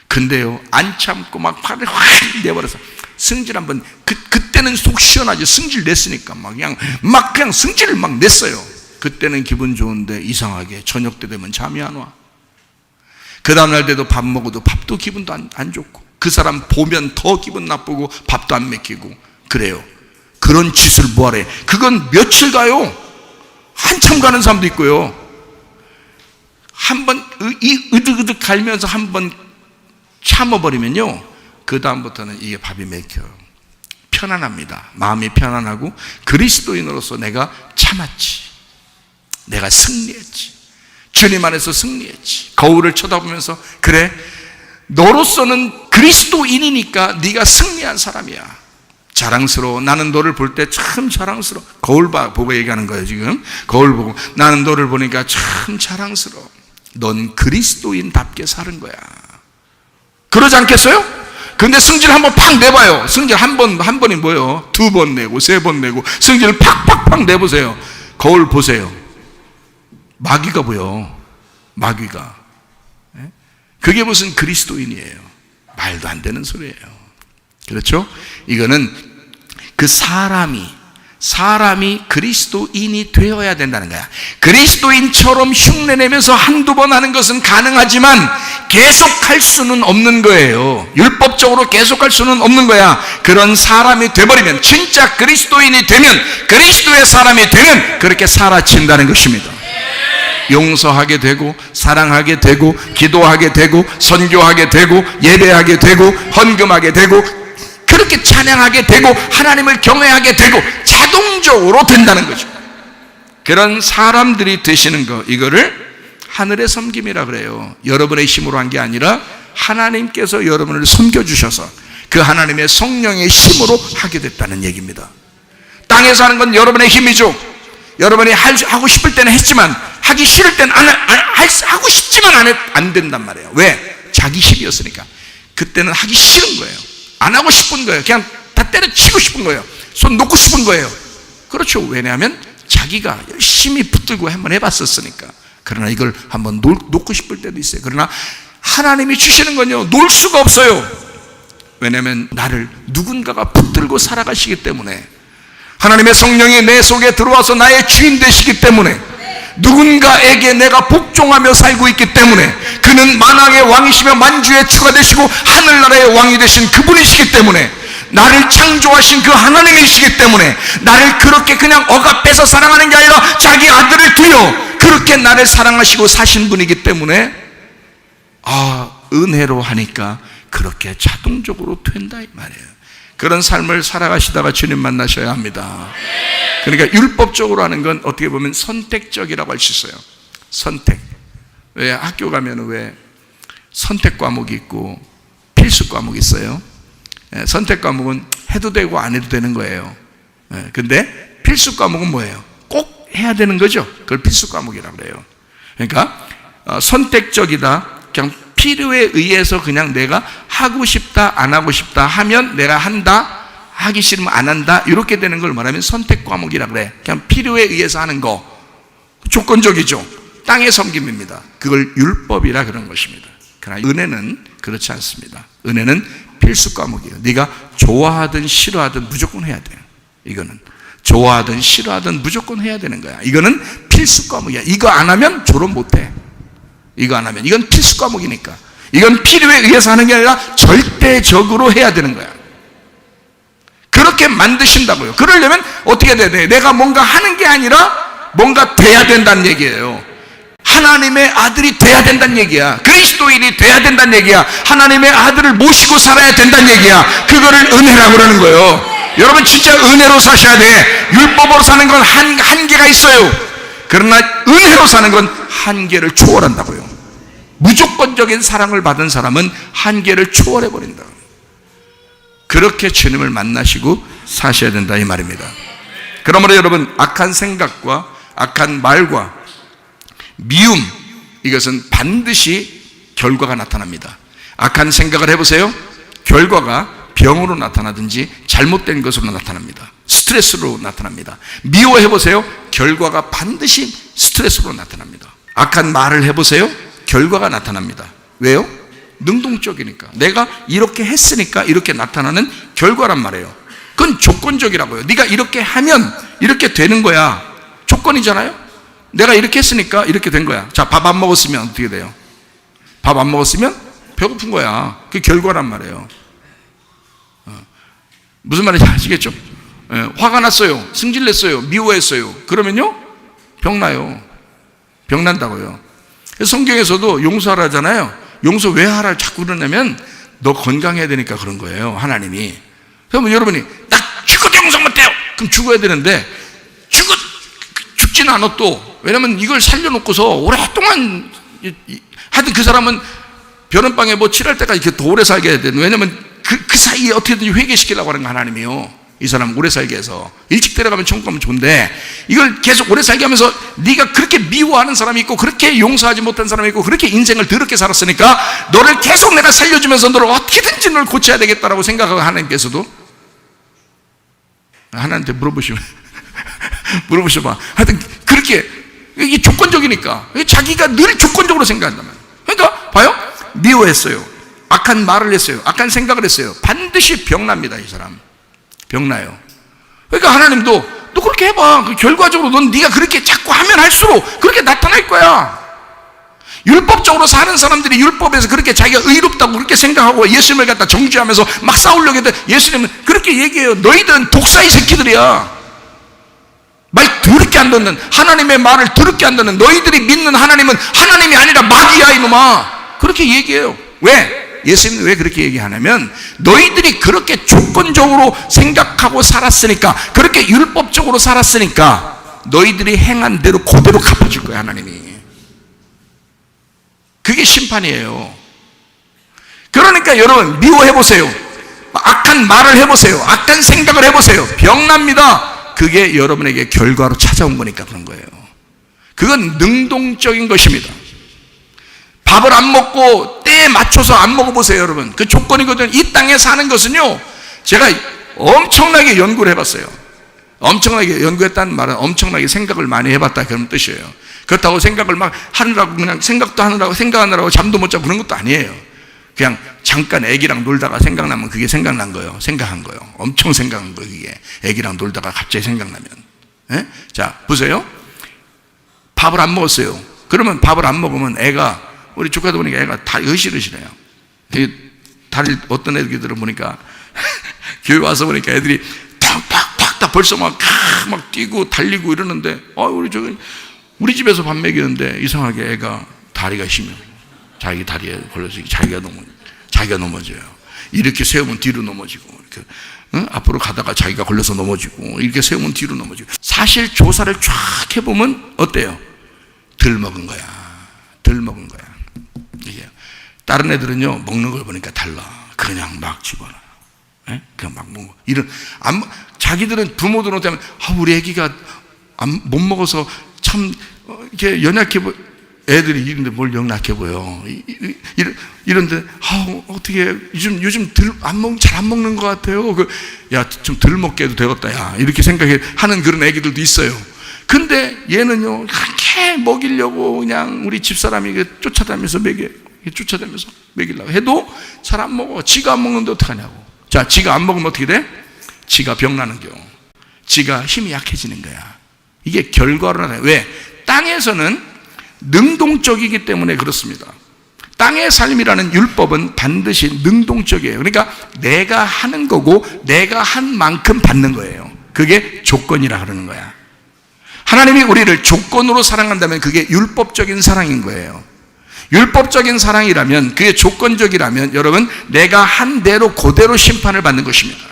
근데요, 안 참고 막 화를 확 내버려서 승질 한번 그때는 속 시원하지. 승질 냈으니까 그냥 승질을 막 냈어요. 그때는 기분 좋은데 이상하게 저녁 때 되면 잠이 안 와. 그 다음날 때도 밥 먹어도 밥도 기분도 안 좋고, 그 사람 보면 더 기분 나쁘고 밥도 안 먹히고 그래요. 그런 짓을 뭐하래. 그건 며칠 가요. 한참 가는 사람도 있고요. 한번 으득으득 갈면서 한번 참아버리면요, 그 다음부터는 이게 밥이 맥혀요. 편안합니다. 마음이 편안하고 그리스도인으로서 내가 참았지. 내가 승리했지. 주님 안에서 승리했지. 거울을 쳐다보면서 그래, 너로서는 그리스도인이니까 네가 승리한 사람이야. 자랑스러워. 나는 너를 볼 때 참 자랑스러워. 거울 보고 얘기하는 거예요 지금. 거울 보고 나는 너를 보니까 참 자랑스러워. 넌 그리스도인답게 사는 거야. 그러지 않겠어요? 근데 승질 한번 팍 내봐요. 승질 한 번이 뭐예요? 2번 내고 3번 내고 승질을 팍팍팍 내보세요. 거울 보세요. 마귀가 보여. 마귀가. 그게 무슨 그리스도인이에요? 말도 안 되는 소리예요. 그렇죠? 이거는 그 사람이 그리스도인이 되어야 된다는 거야. 그리스도인처럼 흉내내면서 한두 번 하는 것은 가능하지만 계속할 수는 없는 거예요. 율법적으로 계속할 수는 없는 거야. 그런 사람이 돼버리면, 진짜 그리스도인이 되면, 그리스도의 사람이 되면 그렇게 살아친다는 것입니다. 용서하게 되고, 사랑하게 되고, 기도하게 되고, 선교하게 되고, 예배하게 되고, 헌금하게 되고, 그렇게 찬양하게 되고, 하나님을 경외하게 되고, 자동적으로 된다는 거죠. 그런 사람들이 되시는 거, 이거를 하늘의 섬김이라 그래요. 여러분의 힘으로 한 게 아니라 하나님께서 여러분을 섬겨주셔서 그 하나님의 성령의 힘으로 하게 됐다는 얘기입니다. 땅에서 하는 건 여러분의 힘이죠. 여러분이 하고 싶을 때는 했지만, 하기 싫을 때는 하고 싶지만 안 된단 말이에요. 왜? 자기 힘이었으니까. 그때는 하기 싫은 거예요. 안 하고 싶은 거예요. 그냥 다 때려치고 싶은 거예요. 손 놓고 싶은 거예요. 그렇죠. 왜냐하면 자기가 열심히 붙들고 한번 해봤었으니까. 그러나 이걸 한번 놓고 싶을 때도 있어요. 그러나 하나님이 주시는 건요, 놓을 수가 없어요. 왜냐하면 나를 누군가가 붙들고 살아가시기 때문에, 하나님의 성령이 내 속에 들어와서 나의 주인 되시기 때문에, 누군가에게 내가 복종하며 살고 있기 때문에, 그는 만왕의 왕이시며 만주의 주가 되시고 하늘나라의 왕이 되신 그분이시기 때문에, 나를 창조하신 그 하나님이시기 때문에, 나를 그렇게 그냥 억압해서 사랑하는 게 아니라 자기 아들을 두여 그렇게 나를 사랑하시고 사신 분이기 때문에, 은혜로 하니까 그렇게 자동적으로 된다 이 말이에요. 그런 삶을 살아가시다가 주님 만나셔야 합니다. 그러니까 율법적으로 하는 건 어떻게 보면 선택적이라고 할 수 있어요. 선택. 왜 학교 가면 왜 선택 과목이 있고 필수 과목이 있어요? 선택 과목은 해도 되고 안 해도 되는 거예요. 근데 필수 과목은 뭐예요? 꼭 해야 되는 거죠. 그걸 필수 과목이라고 그래요. 그러니까 선택적이다. 그냥 필요에 의해서 그냥 내가 하고 싶다 안 하고 싶다 하면 내가 한다, 하기 싫으면 안 한다, 이렇게 되는 걸 말하면 선택 과목이라고 그래. 그냥 필요에 의해서 하는 거, 조건적이죠. 땅의 섬김입니다. 그걸 율법이라 그런 것입니다. 그러나 은혜는 그렇지 않습니다. 은혜는 필수 과목이에요. 네가 좋아하든 싫어하든 무조건 해야 돼요. 이거는 좋아하든 싫어하든 무조건 해야 되는 거야. 이거는 필수 과목이야. 이거 안 하면 졸업 못해. 이거 안 하면. 이건 필수 과목이니까. 이건 필요에 의해서 하는 게 아니라 절대적으로 해야 되는 거야. 그렇게 만드신다고요. 그러려면 어떻게 돼야 돼? 내가 뭔가 하는 게 아니라 뭔가 돼야 된다는 얘기예요. 하나님의 아들이 돼야 된다는 얘기야. 그리스도인이 돼야 된다는 얘기야. 하나님의 아들을 모시고 살아야 된다는 얘기야. 그거를 은혜라고 그러는 거예요. 여러분 진짜 은혜로 사셔야 돼. 율법으로 사는 건 한계가 있어요. 그러나 은혜로 사는 건 한계를 초월한다고요. 무조건적인 사랑을 받은 사람은 한계를 초월해 버린다. 그렇게 주님을 만나시고 사셔야 된다 이 말입니다. 그러므로 여러분, 악한 생각과 악한 말과 미움, 이것은 반드시 결과가 나타납니다. 악한 생각을 해보세요. 결과가 병으로 나타나든지 잘못된 것으로 나타납니다. 스트레스로 나타납니다. 미워해보세요. 결과가 반드시 스트레스로 나타납니다. 악한 말을 해보세요. 결과가 나타납니다. 왜요? 능동적이니까. 내가 이렇게 했으니까 이렇게 나타나는 결과란 말이에요. 그건 조건적이라고요. 네가 이렇게 하면 이렇게 되는 거야. 조건이잖아요. 내가 이렇게 했으니까 이렇게 된 거야. 자, 밥 안 먹었으면 어떻게 돼요? 밥 안 먹었으면 배고픈 거야. 그게 결과란 말이에요. 무슨 말인지 아시겠죠? 화가 났어요. 승질냈어요. 미워했어요. 그러면요, 병나요. 병난다고요. 그래서 성경에서도 용서하라 하잖아요. 용서 왜 하라 자꾸 그러냐면 너 건강해야 되니까 그런 거예요. 하나님이. 그러면 여러분이 나 죽어도 용서 못해요. 그럼 죽어야 되는데 죽지 죽지는 않았도, 왜냐면 이걸 살려놓고서 오랫동안, 하여튼 그 사람은 변원방에 뭐 칠할 때까지 이렇게 더 오래 살게 해야 되는, 왜냐면 그 사이에 어떻게든지 회개시키려고 하는 거 하나님이요. 이 사람 오래 살게 해서. 일찍 데려가면 천국 가면 좋은데, 이걸 계속 오래 살게 하면서 네가 그렇게 미워하는 사람이 있고, 그렇게 용서하지 못한 사람이 있고, 그렇게 인생을 더럽게 살았으니까 너를 계속 내가 살려주면서 너를 어떻게든지 너를 고쳐야 되겠다라고 생각하고, 하나님께서도 하나님한테 물어보셔봐. 하여튼 그렇게, 이게 조건적이니까, 자기가 늘 조건적으로 생각한단 말이에요. 그러니까 봐요, 미워했어요, 악한 말을 했어요, 악한 생각을 했어요. 반드시 병납니다. 이 사람 병나요. 그러니까 하나님도 너 그렇게 해봐. 결과적으로 넌 네가 그렇게 자꾸 하면 할수록 그렇게 나타날 거야. 율법적으로 사는 사람들이 율법에서 그렇게 자기가 의롭다고 그렇게 생각하고 예수님을 갖다 정죄하면서 막 싸우려고 해도 예수님은 그렇게 얘기해요. 너희들은 독사의 새끼들이야. 말 더럽게 안 듣는, 하나님의 말을 더럽게 안 듣는, 너희들이 믿는 하나님은 하나님이 아니라 마귀야 이놈아. 그렇게 얘기해요. 왜? 예수님은 왜 그렇게 얘기하냐면, 너희들이 그렇게 조건적으로 생각하고 살았으니까, 그렇게 율법적으로 살았으니까 너희들이 행한 대로 그대로 갚아줄 거야 하나님이. 그게 심판이에요. 그러니까 여러분, 미워해보세요, 악한 말을 해보세요, 악한 생각을 해보세요. 병납니다. 그게 여러분에게 결과로 찾아온 거니까 그런 거예요. 그건 능동적인 것입니다. 밥을 안 먹고 때에 맞춰서 안 먹어보세요 여러분. 그 조건이거든요. 이 땅에 사는 것은요, 제가 엄청나게 연구를 해봤어요. 엄청나게 연구했다는 말은 엄청나게 생각을 많이 해봤다 그런 뜻이에요. 그렇다고 생각을 막 하느라고, 그냥 생각하느라고 잠도 못 자고 그런 것도 아니에요. 그냥 잠깐 애기랑 놀다가 생각나면 그게 생각난 거예요. 생각한 거예요. 엄청 생각한 거예요. 그게 애기랑 놀다가 갑자기 생각나면. 예? 자 보세요. 밥을 안 먹었어요. 그러면 밥을 안 먹으면 애가, 우리 조카도 보니까 애가 다 으실으시네요. 다리, 어떤 애들을 보니까 교회 와서 보니까 애들이 탁탁탁탁 벌써 막 뛰고 달리고 이러는데, 우리 집에서 밥 먹이는데 이상하게 애가 다리가 심해요. 자기 다리에 걸려서 자기가 넘어져요. 이렇게 세우면 뒤로 넘어지고, 이렇게 앞으로 가다가 자기가 걸려서 넘어지고, 이렇게 세우면 뒤로 넘어지고. 사실 조사를 쫙 해보면 어때요? 덜 먹은 거야. 이게 다른 애들은요, 먹는 걸 보니까 달라. 그냥 막 집어넣어요. 그냥 막 먹어. 자기들은 부모들은 때문에 우리 애기가 못 먹어서 참 이렇게 연약해 보여. 애들이 이런데 뭘 연약해 보여. 이런데 어떻게 요즘 잘 안 먹는 것 같아요. 야, 좀 덜 먹게 해도 되겠다. 야, 이렇게 생각하는 그런 애기들도 있어요. 근데 얘는요, 그렇게 먹이려고 그냥 우리 집사람이 쫓아다니면서 먹이려고 해도 잘 안 먹어. 지가 안 먹는데 어떡하냐고. 자, 지가 안 먹으면 어떻게 돼? 지가 병나는 겨. 지가 힘이 약해지는 거야. 이게 결과로 나타나요. 왜? 땅에서는 능동적이기 때문에 그렇습니다. 땅의 삶이라는 율법은 반드시 능동적이에요. 그러니까 내가 하는 거고 내가 한 만큼 받는 거예요. 그게 조건이라 그러는 거야. 하나님이 우리를 조건으로 사랑한다면 그게 율법적인 사랑인 거예요. 율법적인 사랑이라면, 그게 조건적이라면 여러분, 내가 한 대로 그대로 심판을 받는 것입니다.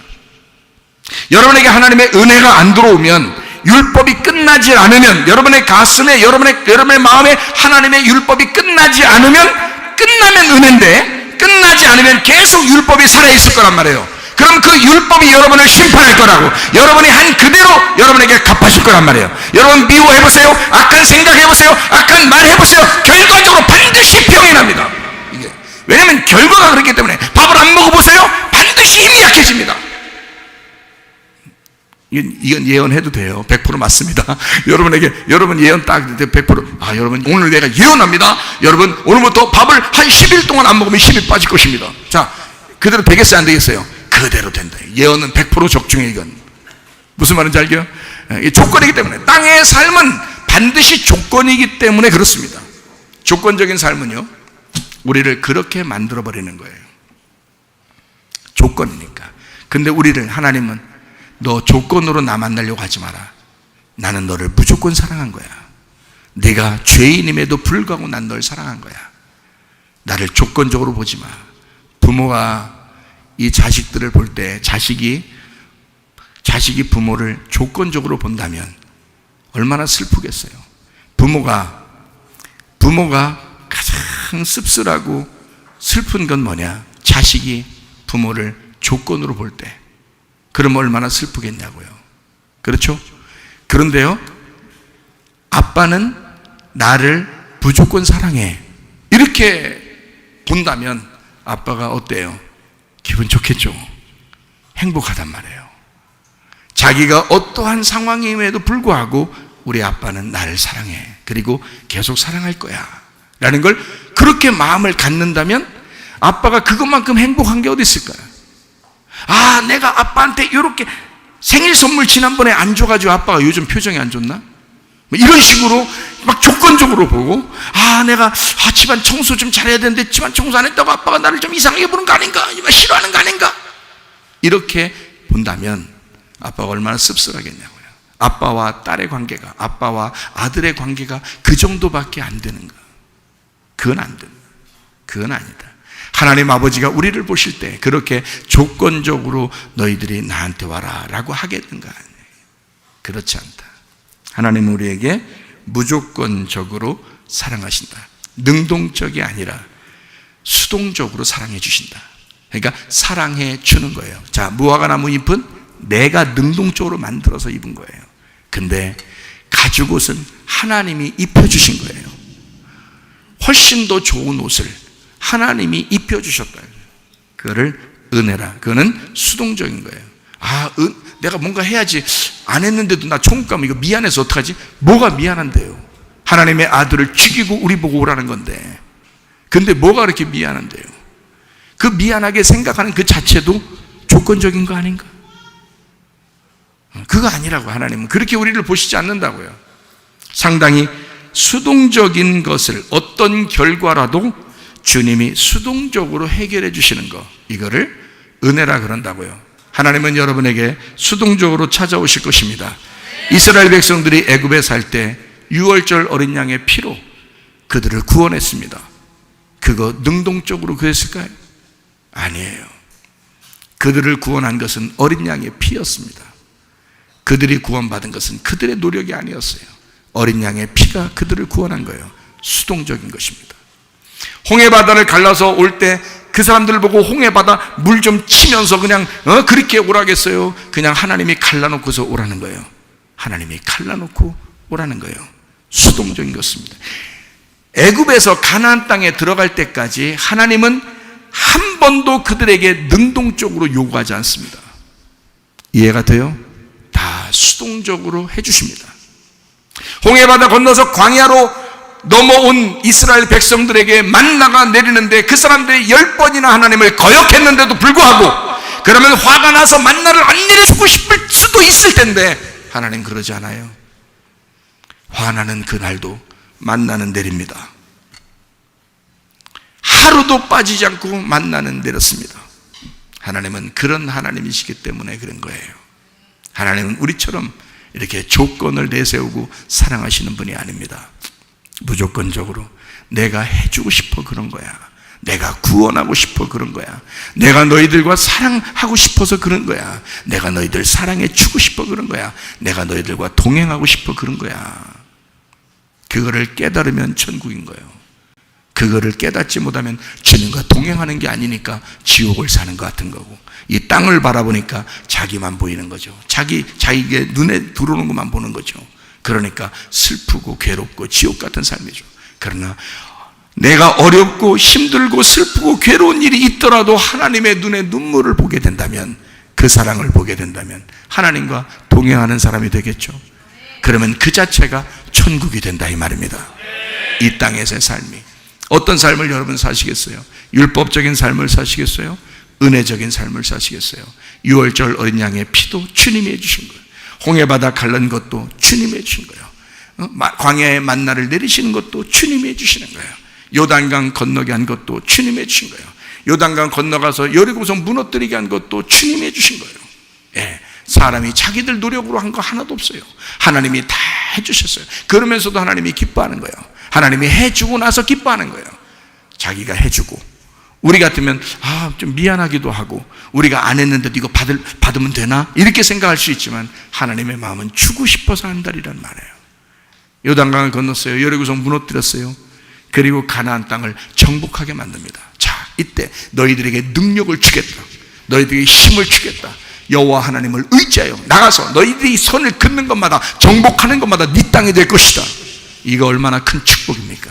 여러분에게 하나님의 은혜가 안 들어오면, 율법이 끝나지 않으면, 여러분의 가슴에, 여러분의 마음에 하나님의 율법이 끝나지 않으면, 끝나면 은혜인데 끝나지 않으면 계속 율법이 살아있을 거란 말이에요. 그럼 그 율법이 여러분을 심판할 거라고, 여러분이 한 그대로 여러분에게 갚아줄 거란 말이에요. 여러분 미워해보세요, 악한 생각해보세요, 악한 말해보세요. 결과적으로 반드시 병이 납니다. 이게 왜냐하면 결과가 그렇기 때문에. 밥을 안 먹어보세요, 반드시 힘이 약해집니다. 이건 예언해도 돼요. 100% 맞습니다. 여러분 예언 딱 100%. 여러분 오늘 내가 예언합니다. 여러분 오늘부터 밥을 한 10일 동안 안 먹으면 힘이 빠질 것입니다. 자, 그대로 되겠어요, 안 되겠어요? 그대로 된다. 예언은 100% 적중해. 이건 무슨 말인지 알죠? 이 조건이기 때문에. 땅의 삶은 반드시 조건이기 때문에 그렇습니다. 조건적인 삶은요, 우리를 그렇게 만들어 버리는 거예요. 조건이니까. 근데 하나님은 너 조건으로 나 만나려고 하지 마라. 나는 너를 무조건 사랑한 거야. 네가 죄인임에도 불구하고 난 널 사랑한 거야. 나를 조건적으로 보지 마. 부모가 이 자식들을 볼 때 자식이 부모를 조건적으로 본다면 얼마나 슬프겠어요. 부모가 가장 씁쓸하고 슬픈 건 뭐냐? 자식이 부모를 조건으로 볼 때. 그러면 얼마나 슬프겠냐고요. 그렇죠? 그런데요, 아빠는 나를 무조건 사랑해. 이렇게 본다면 아빠가 어때요? 기분 좋겠죠. 행복하단 말이에요. 자기가 어떠한 상황임에도 불구하고 우리 아빠는 나를 사랑해. 그리고 계속 사랑할 거야. 라는 걸 그렇게 마음을 갖는다면 아빠가 그것만큼 행복한 게 어디 있을까요? 아, 내가 아빠한테 이렇게 생일 선물 지난번에 안 줘가지고 아빠가 요즘 표정이 안 좋나? 이런 식으로 막 조건적으로 보고, 내가 집안 청소 좀 잘해야 되는데 집안 청소 안 했다고 아빠가 나를 좀 이상하게 보는 거 아닌가? 싫어하는 거 아닌가? 이렇게 본다면 아빠가 얼마나 씁쓸하겠냐고요. 아빠와 딸의 관계가, 아빠와 아들의 관계가 그 정도밖에 안 되는가? 그건 안 된다. 그건 아니다. 하나님 아버지가 우리를 보실 때 그렇게 조건적으로 너희들이 나한테 와라 라고 하겠는가? 그렇지 않다. 하나님은 우리에게 무조건적으로 사랑하신다. 능동적이 아니라 수동적으로 사랑해 주신다. 그러니까 사랑해 주는 거예요. 자, 무화과나무 잎은 내가 능동적으로 만들어서 입은 거예요. 근데 가죽옷은 하나님이 입혀주신 거예요. 훨씬 더 좋은 옷을 하나님이 입혀주셨다. 그거를 은혜라. 그거는 수동적인 거예요. 내가 뭔가 해야지. 안 했는데도 나 천국 가면 이거 미안해서 어떡하지? 뭐가 미안한데요? 하나님의 아들을 죽이고 우리 보고 오라는 건데. 근데 뭐가 그렇게 미안한데요? 그 미안하게 생각하는 그 자체도 조건적인 거 아닌가? 그거 아니라고. 하나님은 그렇게 우리를 보시지 않는다고요. 상당히 수동적인 것을, 어떤 결과라도 주님이 수동적으로 해결해 주시는 거, 이거를 은혜라 그런다고요. 하나님은 여러분에게 수동적으로 찾아오실 것입니다. 이스라엘 백성들이 애굽에 살 때 유월절 어린 양의 피로 그들을 구원했습니다. 그거 능동적으로 그랬을까요? 아니에요. 그들을 구원한 것은 어린 양의 피였습니다. 그들이 구원받은 것은 그들의 노력이 아니었어요. 어린 양의 피가 그들을 구원한 거예요. 수동적인 것입니다. 홍해바다를 갈라서 올 때 그 사람들을 보고 홍해바다 물 좀 치면서 그냥 그렇게 오라겠어요? 그냥 하나님이 갈라놓고서 오라는 거예요. 하나님이 갈라놓고 오라는 거예요. 수동적인 것입니다. 애굽에서 가나안 땅에 들어갈 때까지 하나님은 한 번도 그들에게 능동적으로 요구하지 않습니다. 이해가 돼요? 다 수동적으로 해주십니다. 홍해바다 건너서 광야로 넘어온 이스라엘 백성들에게 만나가 내리는데 그 사람들이 10번이나 하나님을 거역했는데도 불구하고, 그러면 화가 나서 만나를 안 내려주고 싶을 수도 있을 텐데 하나님 그러지 않아요. 화나는 그날도 만나는 내립니다. 하루도 빠지지 않고 만나는 내렸습니다. 하나님은 그런 하나님이시기 때문에 그런 거예요. 하나님은 우리처럼 이렇게 조건을 내세우고 사랑하시는 분이 아닙니다. 무조건적으로 내가 해주고 싶어 그런 거야. 내가 구원하고 싶어 그런 거야. 내가 너희들과 사랑하고 싶어서 그런 거야. 내가 너희들 사랑해 주고 싶어 그런 거야. 내가 너희들과 동행하고 싶어 그런 거야. 그거를 깨달으면 천국인 거예요. 그거를 깨닫지 못하면 주님과 동행하는 게 아니니까 지옥을 사는 것 같은 거고, 이 땅을 바라보니까 자기만 보이는 거죠. 자기의 눈에 들어오는 것만 보는 거죠. 그러니까 슬프고 괴롭고 지옥 같은 삶이죠. 그러나 내가 어렵고 힘들고 슬프고 괴로운 일이 있더라도 하나님의 눈에 눈물을 보게 된다면, 그 사랑을 보게 된다면 하나님과 동행하는 사람이 되겠죠. 그러면 그 자체가 천국이 된다 이 말입니다. 이 땅에서의 삶이. 어떤 삶을 여러분 사시겠어요? 율법적인 삶을 사시겠어요? 은혜적인 삶을 사시겠어요? 유월절 어린 양의 피도 주님이 해주신 거예요. 홍해바다 갈른 것도 주님이 해주신 거예요. 광야의 만나를 내리시는 것도 주님이 해주시는 거예요. 요단강 건너게 한 것도 주님이 해주신 거예요. 요단강 건너가서 여리고성 무너뜨리게 한 것도 주님이 해주신 거예요. 예, 사람이 자기들 노력으로 한 거 하나도 없어요. 하나님이 다 해주셨어요. 그러면서도 하나님이 기뻐하는 거예요. 하나님이 해주고 나서 기뻐하는 거예요. 자기가 해주고, 우리 같으면 좀 미안하기도 하고, 우리가 안 했는데도 이거 받으면 되나? 이렇게 생각할 수 있지만 하나님의 마음은 주고 싶어서 한다리란 말이에요. 요단강을 건넜어요. 여리고성 무너뜨렸어요. 그리고 가나안 땅을 정복하게 만듭니다. 자, 이때 너희들에게 능력을 주겠다. 너희들에게 힘을 주겠다. 여호와 하나님을 의지하여 나가서 너희들이 손을 긋는 것마다, 정복하는 것마다 네 땅이 될 것이다. 이거 얼마나 큰 축복입니까?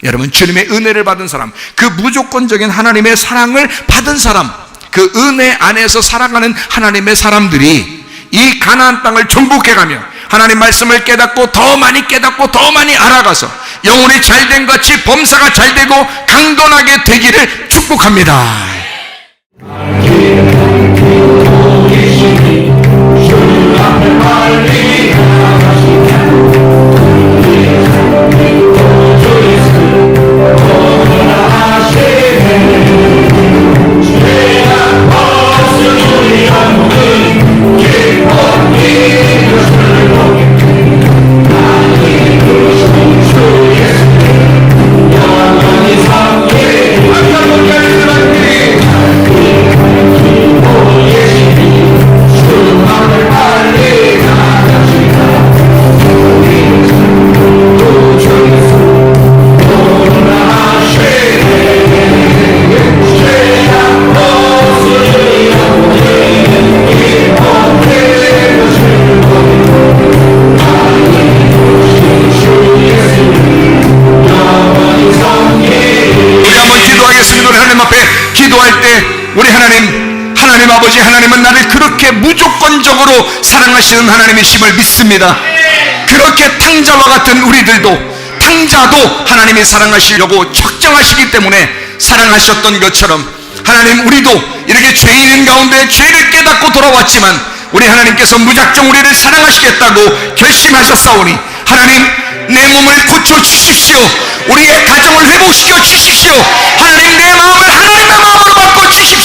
여러분, 주님의 은혜를 받은 사람, 그 무조건적인 하나님의 사랑을 받은 사람, 그 은혜 안에서 살아가는 하나님의 사람들이 이 가나안 땅을 정복해가며 하나님 말씀을 깨닫고 더 많이 깨닫고 더 많이 알아가서 영혼이 잘된 같이 범사가 잘되고 강건하게 되기를 축복합니다. 아버지 하나님은 나를 그렇게 무조건적으로 사랑하시는 하나님이심을 믿습니다. 그렇게 탕자와 같은 우리들도, 탕자도 하나님이 사랑하시려고 적정하시기 때문에 사랑하셨던 것처럼 하나님, 우리도 이렇게 죄인인 가운데 죄를 깨닫고 돌아왔지만 우리 하나님께서 무작정 우리를 사랑하시겠다고 결심하셨사오니 하나님, 내 몸을 고쳐주십시오. 우리의 가정을 회복시켜 주십시오. 하나님, 내 마음을 하나님의 마음으로 바꿔 주십시오.